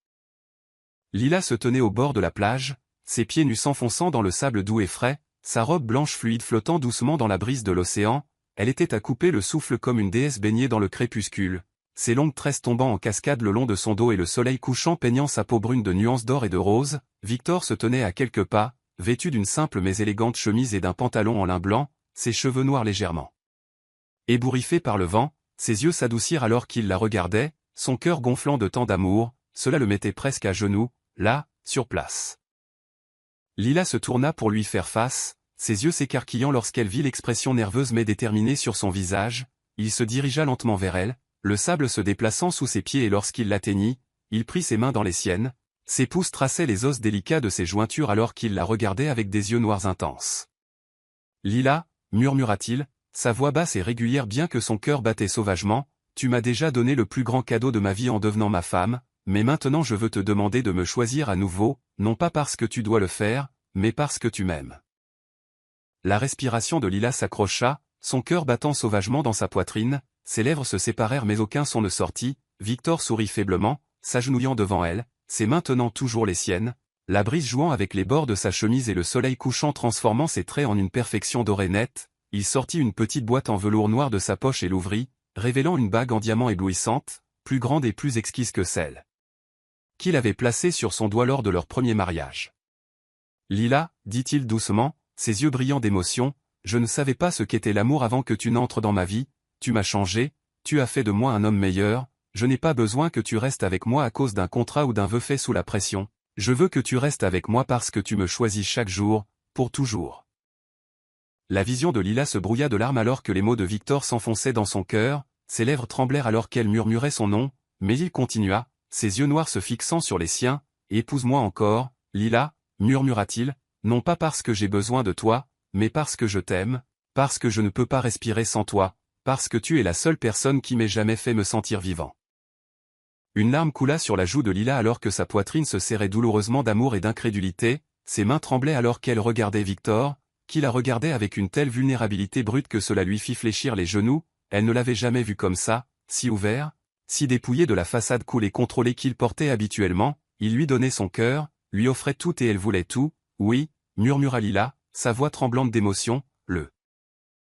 Lila se tenait au bord de la plage, ses pieds nus s'enfonçant dans le sable doux et frais, sa robe blanche fluide flottant doucement dans la brise de l'océan, elle était à couper le souffle comme une déesse baignée dans le crépuscule, ses longues tresses tombant en cascade le long de son dos et le soleil couchant peignant sa peau brune de nuances d'or et de rose, Victor se tenait à quelques pas, vêtu d'une simple mais élégante chemise et d'un pantalon en lin blanc, ses cheveux noirs légèrement ébouriffés par le vent, ses yeux s'adoucirent alors qu'il la regardait, son cœur gonflant de tant d'amour, cela le mettait presque à genoux, là, sur place. Lila se tourna pour lui faire face, ses yeux s'écarquillant lorsqu'elle vit l'expression nerveuse mais déterminée sur son visage, il se dirigea lentement vers elle, le sable se déplaçant sous ses pieds et lorsqu'il l'atteignit, il prit ses mains dans les siennes, ses pouces traçaient les os délicats de ses jointures alors qu'il la regardait avec des yeux noirs intenses. « Lila, » murmura-t-il, sa voix basse et régulière bien que son cœur battait sauvagement, « tu m'as déjà donné le plus grand cadeau de ma vie en devenant ma femme, mais maintenant je veux te demander de me choisir à nouveau, non pas parce que tu dois le faire, mais parce que tu m'aimes. » La respiration de Lila s'accrocha, son cœur battant sauvagement dans sa poitrine, ses lèvres se séparèrent mais aucun son ne sortit, Victor sourit faiblement, s'agenouillant devant elle, ses mains tenant toujours les siennes, la brise jouant avec les bords de sa chemise et le soleil couchant transformant ses traits en une perfection dorée nette, il sortit une petite boîte en velours noir de sa poche et l'ouvrit, révélant une bague en diamant éblouissante, plus grande et plus exquise que celle qu'il avait placée sur son doigt lors de leur premier mariage. « Lila, » dit-il doucement, ses yeux brillant d'émotion, « je ne savais pas ce qu'était l'amour avant que tu n'entres dans ma vie, tu m'as changé, tu as fait de moi un homme meilleur, je n'ai pas besoin que tu restes avec moi à cause d'un contrat ou d'un vœu fait sous la pression, je veux que tu restes avec moi parce que tu me choisis chaque jour, pour toujours. » La vision de Lila se brouilla de larmes alors que les mots de Victor s'enfonçaient dans son cœur, ses lèvres tremblèrent alors qu'elle murmurait son nom, mais il continua, ses yeux noirs se fixant sur les siens, « Épouse-moi encore, Lila, » murmura-t-il, « non pas parce que j'ai besoin de toi, mais parce que je t'aime, parce que je ne peux pas respirer sans toi, parce que tu es la seule personne qui m'ait jamais fait me sentir vivant. » Une larme coula sur la joue de Lila alors que sa poitrine se serrait douloureusement d'amour et d'incrédulité, ses mains tremblaient alors qu'elle regardait Victor, qui la regardait avec une telle vulnérabilité brute que cela lui fit fléchir les genoux, elle ne l'avait jamais vu comme ça, si ouvert, si dépouillé de la façade cool et contrôlée qu'il portait habituellement, il lui donnait son cœur, lui offrait tout et elle voulait tout, oui, murmura Lila, sa voix tremblante d'émotion, le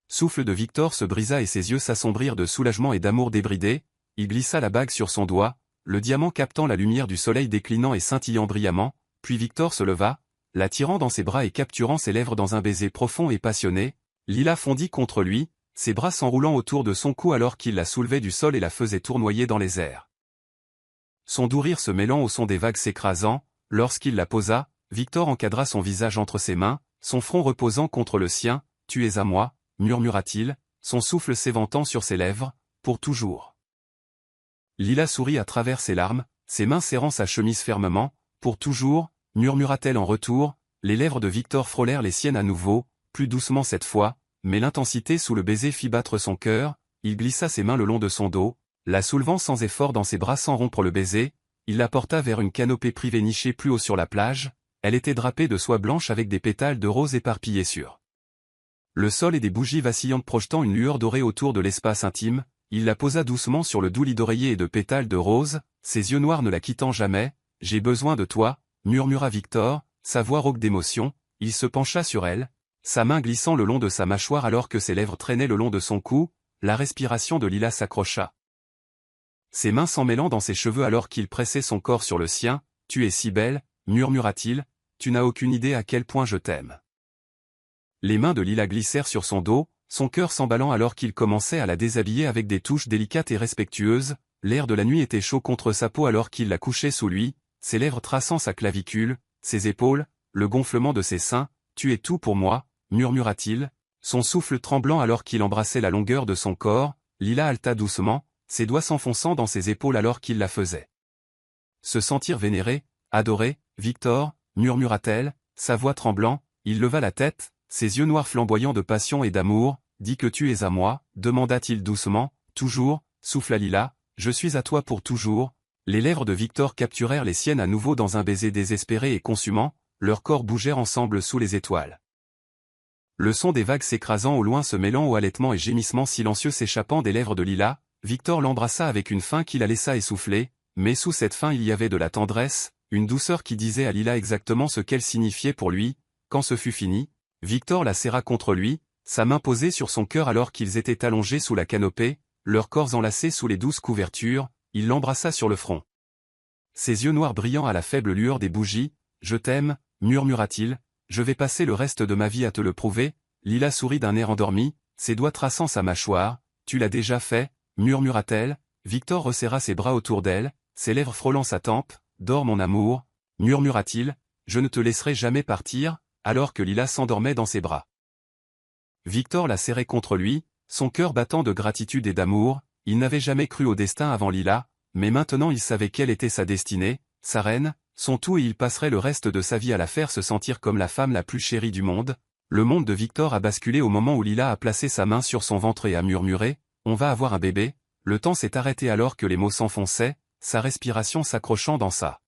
souffle de Victor se brisa et ses yeux s'assombrirent de soulagement et d'amour débridé, il glissa la bague sur son doigt, le diamant captant la lumière du soleil déclinant et scintillant brillamment, puis Victor se leva, la tirant dans ses bras et capturant ses lèvres dans un baiser profond et passionné, Lila fondit contre lui, ses bras s'enroulant autour de son cou alors qu'il la soulevait du sol et la faisait tournoyer dans les airs. son doux rire se mêlant au son des vagues s'écrasant. Lorsqu'il la posa, Victor encadra son visage entre ses mains, son front reposant contre le sien. « Tu es à moi », murmura-t-il, son souffle s'éventant sur ses lèvres, « pour toujours ». Lila sourit à travers ses larmes, ses mains serrant sa chemise fermement. « Pour toujours », murmura-t-elle en retour. Les lèvres de Victor frôlèrent les siennes à nouveau, plus doucement cette fois, mais l'intensité sous le baiser fit battre son cœur. Il glissa ses mains le long de son dos, la soulevant sans effort dans ses bras sans rompre le baiser. Il la porta vers une canopée privée nichée plus haut sur la plage. Elle était drapée de soie blanche avec des pétales de rose éparpillés sur le sol et des bougies vacillantes projetant une lueur dorée autour de l'espace intime. Il la posa doucement sur le doux lit d'oreiller et de pétales de rose, ses yeux noirs ne la quittant jamais. « J'ai besoin de toi », murmura Victor, sa voix rauque d'émotion. Il se pencha sur elle, sa main glissant le long de sa mâchoire alors que ses lèvres traînaient le long de son cou. La respiration de Lila s'accrocha, ses mains s'en mêlant dans ses cheveux alors qu'il pressait son corps sur le sien. « Tu es si belle », murmura-t-il, « tu n'as aucune idée à quel point je t'aime ». Les mains de Lila glissèrent sur son dos, son cœur s'emballant alors qu'il commençait à la déshabiller avec des touches délicates et respectueuses. L'air de la nuit était chaud contre sa peau alors qu'il la couchait sous lui, ses lèvres traçant sa clavicule, ses épaules, le gonflement de ses seins. « Tu es tout pour moi », murmura-t-il, son souffle tremblant alors qu'il embrassait la longueur de son corps. Lila haleta doucement, ses doigts s'enfonçant dans ses épaules alors qu'il la faisait se sentir vénérée. « Adorée, Victor », murmura-t-elle, sa voix tremblant. Il leva la tête, ses yeux noirs flamboyants de passion et d'amour. « Dis que tu es à moi », demanda-t-il doucement. « Toujours », souffla Lila, « je suis à toi pour toujours ». Les lèvres de Victor capturèrent les siennes à nouveau dans un baiser désespéré et consumant, leurs corps bougèrent ensemble sous les étoiles. Le son des vagues s'écrasant au loin se mêlant aux halètements et gémissements silencieux s'échappant des lèvres de Lila, Victor l'embrassa avec une faim qui la laissa essouffler, mais sous cette faim il y avait de la tendresse, une douceur qui disait à Lila exactement ce qu'elle signifiait pour lui. Quand ce fut fini, Victor la serra contre lui, sa main posée sur son cœur alors qu'ils étaient allongés sous la canopée, leurs corps enlacés sous les douces couvertures. Il l'embrassa sur le front, ses yeux noirs brillant à la faible lueur des bougies. « Je t'aime », murmura-t-il, « je vais passer le reste de ma vie à te le prouver ». Lila sourit d'un air endormi, ses doigts traçant sa mâchoire. « Tu l'as déjà fait », murmura-t-elle. Victor resserra ses bras autour d'elle, ses lèvres frôlant sa tempe. « Dors mon amour », murmura-t-il, « je ne te laisserai jamais partir », alors que Lila s'endormait dans ses bras. Victor la serrait contre lui, son cœur battant de gratitude et d'amour. Il n'avait jamais cru au destin avant Lila, mais maintenant il savait quelle était sa destinée, sa reine, son tout, et il passerait le reste de sa vie à la faire se sentir comme la femme la plus chérie du monde. Le monde de Victor a basculé au moment où Lila a placé sa main sur son ventre et a murmuré « On va avoir un bébé ». Le temps s'est arrêté alors que les mots s'enfonçaient, sa respiration s'accrochant dans sa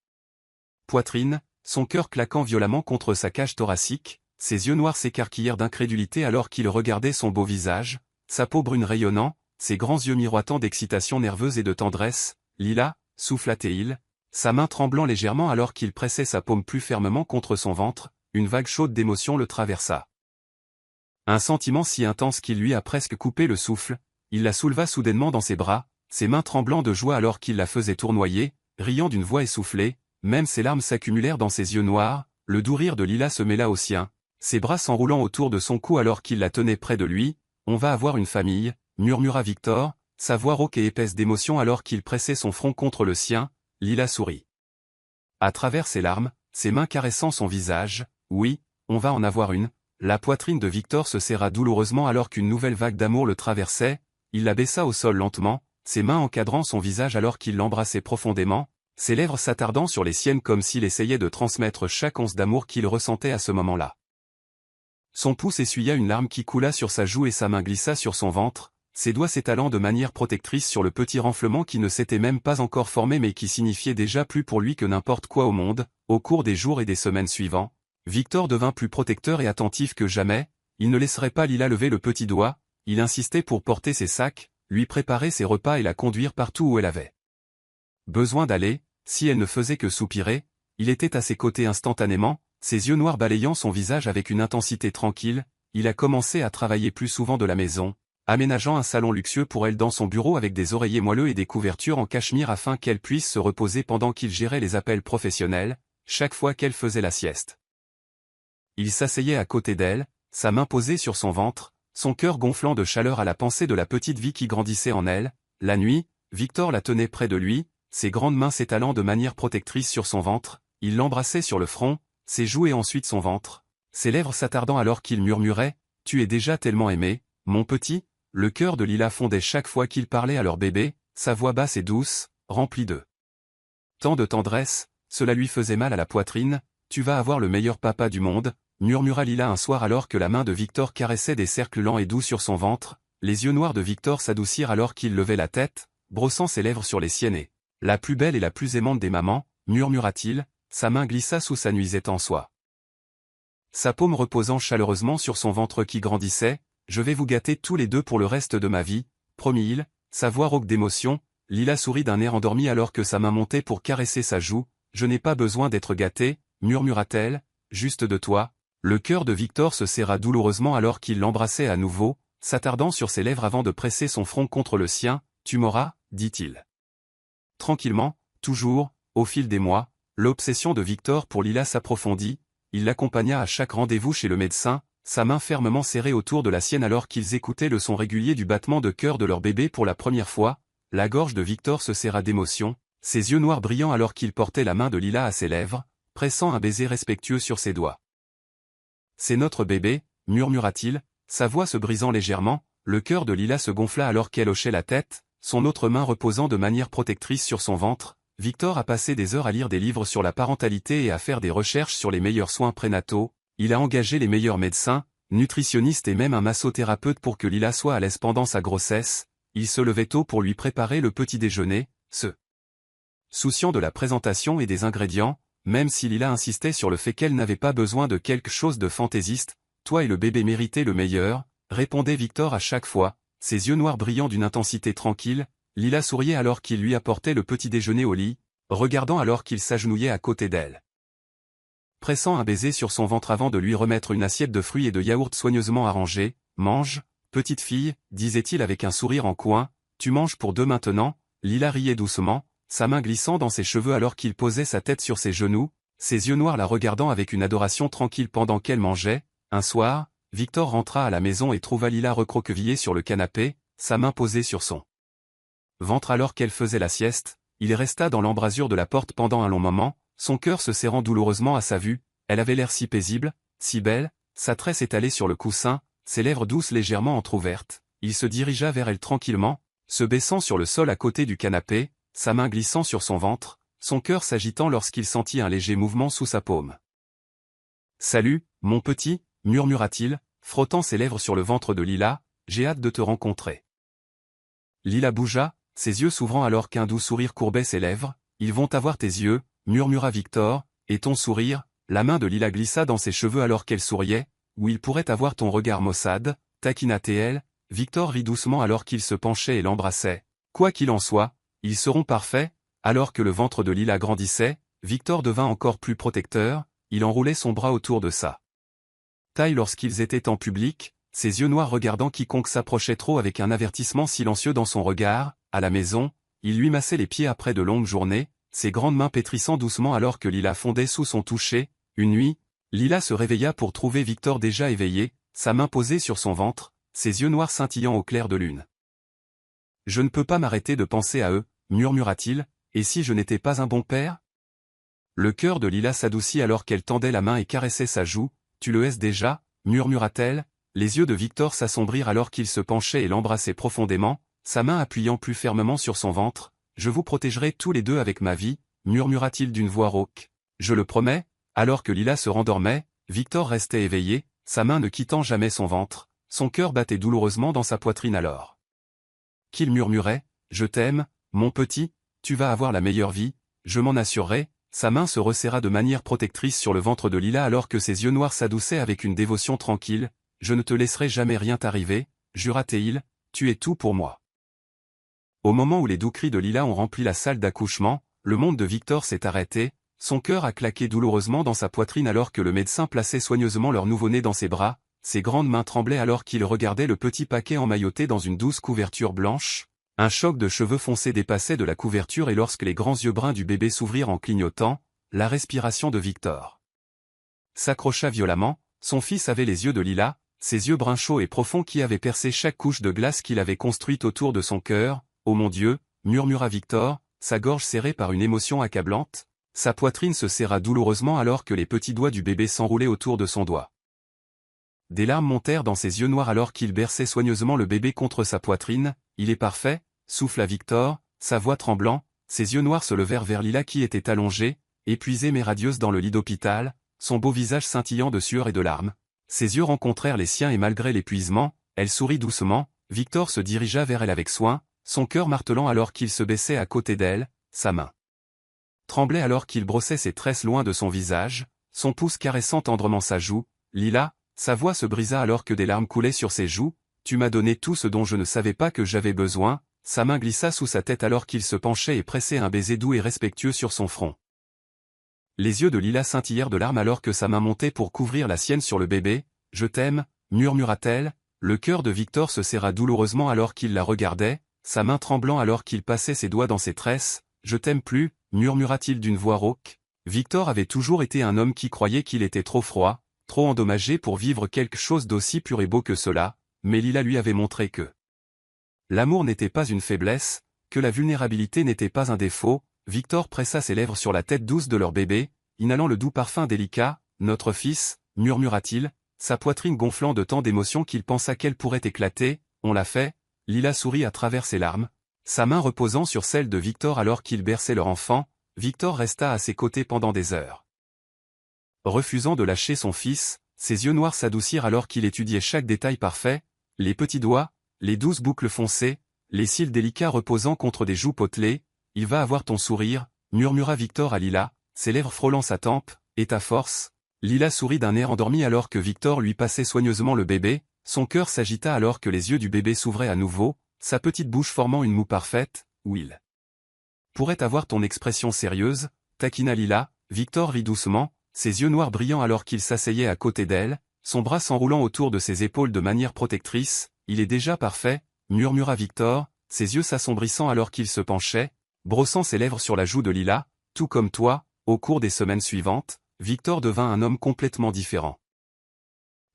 poitrine, son cœur claquant violemment contre sa cage thoracique. Ses yeux noirs s'écarquillèrent d'incrédulité alors qu'il regardait son beau visage, sa peau brune rayonnant, ses grands yeux miroitant d'excitation nerveuse et de tendresse. « Lila », souffla-t-il, sa main tremblant légèrement alors qu'il pressait sa paume plus fermement contre son ventre. Une vague chaude d'émotion le traversa. Un sentiment si intense qu'il lui a presque coupé le souffle. Il la souleva soudainement dans ses bras, ses mains tremblant de joie alors qu'il la faisait tournoyer, riant d'une voix essoufflée. Même ses larmes s'accumulèrent dans ses yeux noirs. Le doux rire de Lila se mêla au sien, ses bras s'enroulant autour de son cou alors qu'il la tenait près de lui. « On va avoir une famille », murmura Victor, sa voix rauque et épaisse d'émotion alors qu'il pressait son front contre le sien. Lila sourit à travers ses larmes, ses mains caressant son visage. « Oui, on va en avoir une ». La poitrine de Victor se serra douloureusement alors qu'une nouvelle vague d'amour le traversait. Il la baissa au sol lentement, ses mains encadrant son visage alors qu'il l'embrassait profondément, ses lèvres s'attardant sur les siennes comme s'il essayait de transmettre chaque once d'amour qu'il ressentait à ce moment-là. Son pouce essuya une larme qui coula sur sa joue et sa main glissa sur son ventre, ses doigts s'étalant de manière protectrice sur le petit renflement qui ne s'était même pas encore formé mais qui signifiait déjà plus pour lui que n'importe quoi au monde. Au cours des jours et des semaines suivants, Victor devint plus protecteur et attentif que jamais. Il ne laisserait pas Lila lever le petit doigt, il insistait pour porter ses sacs, lui préparer ses repas et la conduire partout où elle avait besoin d'aller. Si elle ne faisait que soupirer, il était à ses côtés instantanément, ses yeux noirs balayant son visage avec une intensité tranquille. Il a commencé à travailler plus souvent de la maison, aménageant un salon luxueux pour elle dans son bureau avec des oreillers moelleux et des couvertures en cachemire afin qu'elle puisse se reposer pendant qu'il gérait les appels professionnels, chaque fois qu'elle faisait la sieste. Il s'asseyait à côté d'elle, sa main posée sur son ventre, son cœur gonflant de chaleur à la pensée de la petite vie qui grandissait en elle. La nuit, Victor la tenait près de lui, ses grandes mains s'étalant de manière protectrice sur son ventre, il l'embrassait sur le front, ses joues et ensuite son ventre, ses lèvres s'attardant alors qu'il murmurait « Tu es déjà tellement aimé, mon petit ». Le cœur de Lila fondait chaque fois qu'il parlait à leur bébé, sa voix basse et douce, remplie de tant de tendresse, cela lui faisait mal à la poitrine. « Tu vas avoir le meilleur papa du monde », murmura Lila un soir alors que la main de Victor caressait des cercles lents et doux sur son ventre. Les yeux noirs de Victor s'adoucirent alors qu'il levait la tête, brossant ses lèvres sur les siennes et « La plus belle et la plus aimante des mamans », murmura-t-il, sa main glissa sous sa nuisette en soie. Sa paume reposant chaleureusement sur son ventre qui grandissait. « Je vais vous gâter tous les deux pour le reste de ma vie, promit-il, sa voix rauque d'émotion. Lila sourit d'un air endormi alors que sa main montait pour caresser sa joue. « Je n'ai pas besoin d'être gâtée, murmura-t-elle, juste de toi. » Le cœur de Victor se serra douloureusement alors qu'il l'embrassait à nouveau, s'attardant sur ses lèvres avant de presser son front contre le sien. « Tu m'auras, dit-il. Tranquillement, toujours, au fil des mois, l'obsession de Victor pour Lila s'approfondit. Il l'accompagna à chaque rendez-vous chez le médecin, sa main fermement serrée autour de la sienne alors qu'ils écoutaient le son régulier du battement de cœur de leur bébé pour la première fois. La gorge de Victor se serra d'émotion, ses yeux noirs brillants alors qu'il portait la main de Lila à ses lèvres, pressant un baiser respectueux sur ses doigts. « C'est notre bébé, murmura-t-il, sa voix se brisant légèrement. Le cœur de Lila se gonfla alors qu'elle hochait la tête, son autre main reposant de manière protectrice sur son ventre. Victor a passé des heures à lire des livres sur la parentalité et à faire des recherches sur les meilleurs soins prénataux. Il a engagé les meilleurs médecins, nutritionnistes et même un massothérapeute pour que Lila soit à l'aise pendant sa grossesse. Il se levait tôt pour lui préparer le petit déjeuner, souciant de la présentation et des ingrédients, même si Lila insistait sur le fait qu'elle n'avait pas besoin de quelque chose de fantaisiste. « Toi et le bébé méritez le meilleur », répondait Victor à chaque fois, ses yeux noirs brillant d'une intensité tranquille. Lila souriait alors qu'il lui apportait le petit déjeuner au lit, regardant alors qu'il s'agenouillait à côté d'elle. Pressant un baiser sur son ventre avant de lui remettre une assiette de fruits et de yaourt soigneusement arrangée. « Mange, petite fille », disait-il avec un sourire en coin, « tu manges pour deux maintenant ». Lila riait doucement, sa main glissant dans ses cheveux alors qu'il posait sa tête sur ses genoux, ses yeux noirs la regardant avec une adoration tranquille pendant qu'elle mangeait. Un soir, Victor rentra à la maison et trouva Lila recroquevillée sur le canapé, sa main posée sur son ventre alors qu'elle faisait la sieste. Il resta dans l'embrasure de la porte pendant un long moment, son cœur se serrant douloureusement à sa vue. Elle avait l'air si paisible, si belle, sa tresse étalée sur le coussin, ses lèvres douces légèrement entr'ouvertes. Il se dirigea vers elle tranquillement, se baissant sur le sol à côté du canapé, sa main glissant sur son ventre, son cœur s'agitant lorsqu'il sentit un léger mouvement sous sa paume. « Salut, mon petit », murmura-t-il, frottant ses lèvres sur le ventre de Lila, « j'ai hâte de te rencontrer. » Lila bougea, ses yeux s'ouvrant alors qu'un doux sourire courbait ses lèvres. « Ils vont avoir tes yeux », murmura Victor, « et ton sourire ». La main de Lila glissa dans ses cheveux alors qu'elle souriait. « Ou ils pourraient avoir ton regard maussade », taquina-t-elle. Victor rit doucement alors qu'il se penchait et l'embrassait. Quoi qu'il en soit, ils seront parfaits. Alors que le ventre de Lila grandissait, Victor devint encore plus protecteur, il enroulait son bras autour de sa taille lorsqu'ils étaient en public, ses yeux noirs regardant quiconque s'approchait trop avec un avertissement silencieux dans son regard. À la maison, il lui massait les pieds après de longues journées, ses grandes mains pétrissant doucement alors que Lila fondait sous son toucher. Une nuit, Lila se réveilla pour trouver Victor déjà éveillé, sa main posée sur son ventre, ses yeux noirs scintillant au clair de lune. « Je ne peux pas m'arrêter de penser à eux, » murmura-t-il, « et si je n'étais pas un bon père ?» Le cœur de Lila s'adoucit alors qu'elle tendait la main et caressait sa joue. « Tu le es déjà ?» murmura-t-elle. Les yeux de Victor s'assombrirent alors qu'il se penchait et l'embrassait profondément, sa main appuyant plus fermement sur son ventre. « Je vous protégerai tous les deux avec ma vie, » murmura-t-il d'une voix rauque. « Je le promets ?» Alors que Lila se rendormait, Victor restait éveillé, sa main ne quittant jamais son ventre, son cœur battait douloureusement dans sa poitrine alors qu'il murmurait « Je t'aime, mon petit, tu vas avoir la meilleure vie, je m'en assurerai ». Sa main se resserra de manière protectrice sur le ventre de Lila alors que ses yeux noirs s'adoucissaient avec une dévotion tranquille. « Je ne te laisserai jamais rien t'arriver, jura-t-il, tu es tout pour moi. » Au moment où les doux cris de Lila ont rempli la salle d'accouchement, le monde de Victor s'est arrêté, son cœur a claqué douloureusement dans sa poitrine alors que le médecin plaçait soigneusement leur nouveau-né dans ses bras, ses grandes mains tremblaient alors qu'il regardait le petit paquet emmailloté dans une douce couverture blanche. Un choc de cheveux foncés dépassait de la couverture et lorsque les grands yeux bruns du bébé s'ouvrirent en clignotant, la respiration de Victor s'accrocha violemment. Son fils avait les yeux de Lila, ses yeux bruns chauds et profonds qui avaient percé chaque couche de glace qu'il avait construite autour de son cœur. « Oh mon Dieu !» murmura Victor, sa gorge serrée par une émotion accablante, sa poitrine se serra douloureusement alors que les petits doigts du bébé s'enroulaient autour de son doigt. Des larmes montèrent dans ses yeux noirs alors qu'il berçait soigneusement le bébé contre sa poitrine. « Il est parfait », souffla Victor, sa voix tremblant, ses yeux noirs se levèrent vers Lila qui était allongée, épuisée mais radieuse dans le lit d'hôpital, son beau visage scintillant de sueur et de larmes. Ses yeux rencontrèrent les siens et malgré l'épuisement, elle sourit doucement. Victor se dirigea vers elle avec soin, son cœur martelant alors qu'il se baissait à côté d'elle, sa main tremblait alors qu'il brossait ses tresses loin de son visage, son pouce caressant tendrement sa joue. « Lila », sa voix se brisa alors que des larmes coulaient sur ses joues, « tu m'as donné tout ce dont je ne savais pas que j'avais besoin », sa main glissa sous sa tête alors qu'il se penchait et pressait un baiser doux et respectueux sur son front. Les yeux de Lila scintillèrent de larmes alors que sa main montait pour couvrir la sienne sur le bébé. « Je t'aime », murmura-t-elle. Le cœur de Victor se serra douloureusement alors qu'il la regardait, sa main tremblant alors qu'il passait ses doigts dans ses tresses. « Je t'aime plus », murmura-t-il d'une voix rauque. Victor avait toujours été un homme qui croyait qu'il était trop froid, trop endommagé pour vivre quelque chose d'aussi pur et beau que cela, mais Lila lui avait montré que l'amour n'était pas une faiblesse, que la vulnérabilité n'était pas un défaut. Victor pressa ses lèvres sur la tête douce de leur bébé, inhalant le doux parfum délicat. « Notre fils », murmura-t-il, sa poitrine gonflant de tant d'émotions qu'il pensa qu'elle pourrait éclater. « On l'a fait », Lila sourit à travers ses larmes, sa main reposant sur celle de Victor alors qu'il berçait leur enfant. Victor resta à ses côtés pendant des heures. Refusant de lâcher son fils, ses yeux noirs s'adoucirent alors qu'il étudiait chaque détail parfait, les petits doigts, les douces boucles foncées, les cils délicats reposant contre des joues potelées. « Il va avoir ton sourire », murmura Victor à Lila, ses lèvres frôlant sa tempe. « Et ta force ?» Lila sourit d'un air endormi alors que Victor lui passait soigneusement le bébé, son cœur s'agita alors que les yeux du bébé s'ouvraient à nouveau, sa petite bouche formant une moue parfaite. « Will pourrait avoir ton expression sérieuse », taquina Lila. Victor rit doucement, ses yeux noirs brillant alors qu'il s'asseyait à côté d'elle, son bras s'enroulant autour de ses épaules de manière protectrice. « Il est déjà parfait », murmura Victor, ses yeux s'assombrissant alors qu'il se penchait, brossant ses lèvres sur la joue de Lila. « Tout comme toi », au cours des semaines suivantes, Victor devint un homme complètement différent.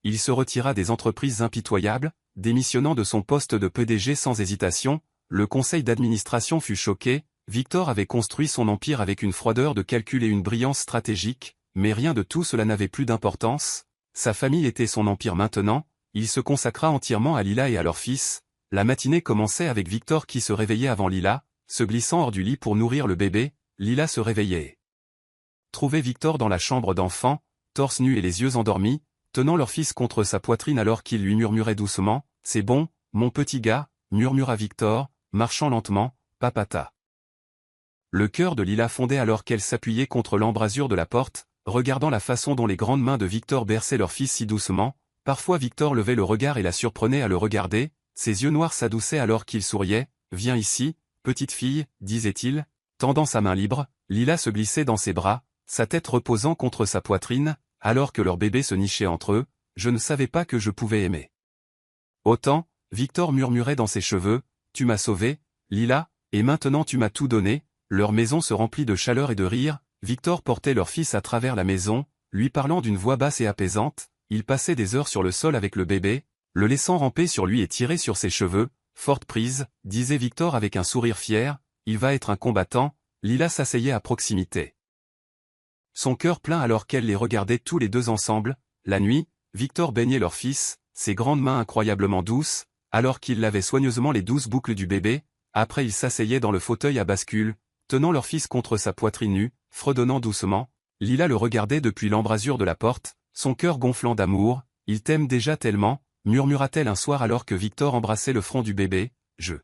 Il se retira des entreprises impitoyables, démissionnant de son poste de PDG sans hésitation. Le conseil d'administration fut choqué. Victor avait construit son empire avec une froideur de calcul et une brillance stratégique, mais rien de tout cela n'avait plus d'importance. Sa famille était son empire maintenant, il se consacra entièrement à Lila et à leur fils. La matinée commençait avec Victor qui se réveillait avant Lila, se glissant hors du lit pour nourrir le bébé. Lila se réveillait. Trouvait Victor dans la chambre d'enfant, torse nu et les yeux endormis, tenant leur fils contre sa poitrine alors qu'il lui murmurait doucement. « C'est bon, mon petit gars », murmura Victor, marchant lentement. « Papata ». Le cœur de Lila fondait alors qu'elle s'appuyait contre l'embrasure de la porte, regardant la façon dont les grandes mains de Victor berçaient leur fils si doucement. Parfois Victor levait le regard et la surprenait à le regarder, ses yeux noirs s'adoucissaient alors qu'il souriait. « Viens ici, petite fille », disait-il, tendant sa main libre. Lila se glissait dans ses bras, sa tête reposant contre sa poitrine, alors que leur bébé se nichait entre eux. « Je ne savais pas que je pouvais aimer autant », Victor murmurait dans ses cheveux. « Tu m'as sauvé, Lila, et maintenant tu m'as tout donné ». Leur maison se remplit de chaleur et de rire. Victor portait leur fils à travers la maison, lui parlant d'une voix basse et apaisante. Il passait des heures sur le sol avec le bébé, le laissant ramper sur lui et tirer sur ses cheveux. « Forte prise », disait Victor avec un sourire fier, « il va être un combattant ». Lila s'asseyait à proximité, son cœur plein alors qu'elle les regardait tous les deux ensemble. La nuit, Victor baignait leur fils, ses grandes mains incroyablement douces, alors qu'il lavait soigneusement les douces boucles du bébé. Après il s'asseyait dans le fauteuil à bascule, tenant leur fils contre sa poitrine nue, fredonnant doucement. Lila le regardait depuis l'embrasure de la porte, son cœur gonflant d'amour. « Il t'aime déjà tellement », murmura-t-elle un soir alors que Victor embrassait le front du bébé. « Je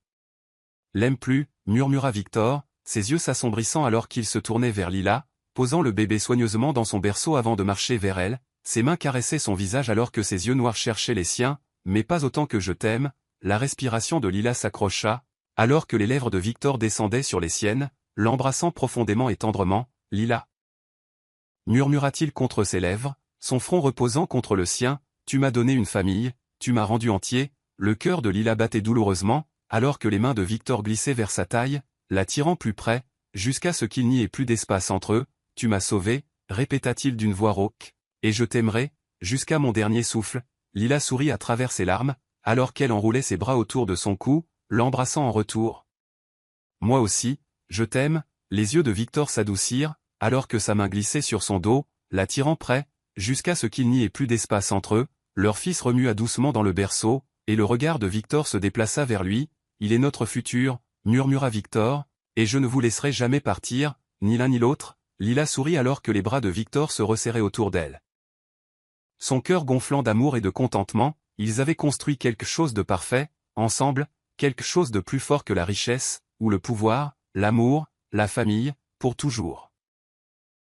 l'aime plus », murmura Victor, ses yeux s'assombrissant alors qu'il se tournait vers Lila, posant le bébé soigneusement dans son berceau avant de marcher vers elle. Ses mains caressaient son visage alors que ses yeux noirs cherchaient les siens. « Mais pas autant que je t'aime », la respiration de Lila s'accrocha, alors que les lèvres de Victor descendaient sur les siennes, l'embrassant profondément et tendrement. « Lila » murmura-t-il contre ses lèvres, son front reposant contre le sien. « Tu m'as donné une famille, tu m'as rendu entier ». Le cœur de Lila battait douloureusement, alors que les mains de Victor glissaient vers sa taille, l'attirant plus près, jusqu'à ce qu'il n'y ait plus d'espace entre eux. « Tu m'as sauvé », répéta-t-il d'une voix rauque, « et je t'aimerai, jusqu'à mon dernier souffle ». Lila sourit à travers ses larmes, alors qu'elle enroulait ses bras autour de son cou, l'embrassant en retour. « Moi aussi », Je t'aime », les yeux de Victor s'adoucirent, alors que sa main glissait sur son dos, l'attirant près, jusqu'à ce qu'il n'y ait plus d'espace entre eux. Leur fils remua doucement dans le berceau, et le regard de Victor se déplaça vers lui. « Il est notre futur », murmura Victor, « et je ne vous laisserai jamais partir, ni l'un ni l'autre ». Lila sourit alors que les bras de Victor se resserraient autour d'elle. Son cœur gonflant d'amour et de contentement, ils avaient construit quelque chose de parfait, ensemble, quelque chose de plus fort que la richesse, ou le pouvoir, l'amour, la famille, pour toujours.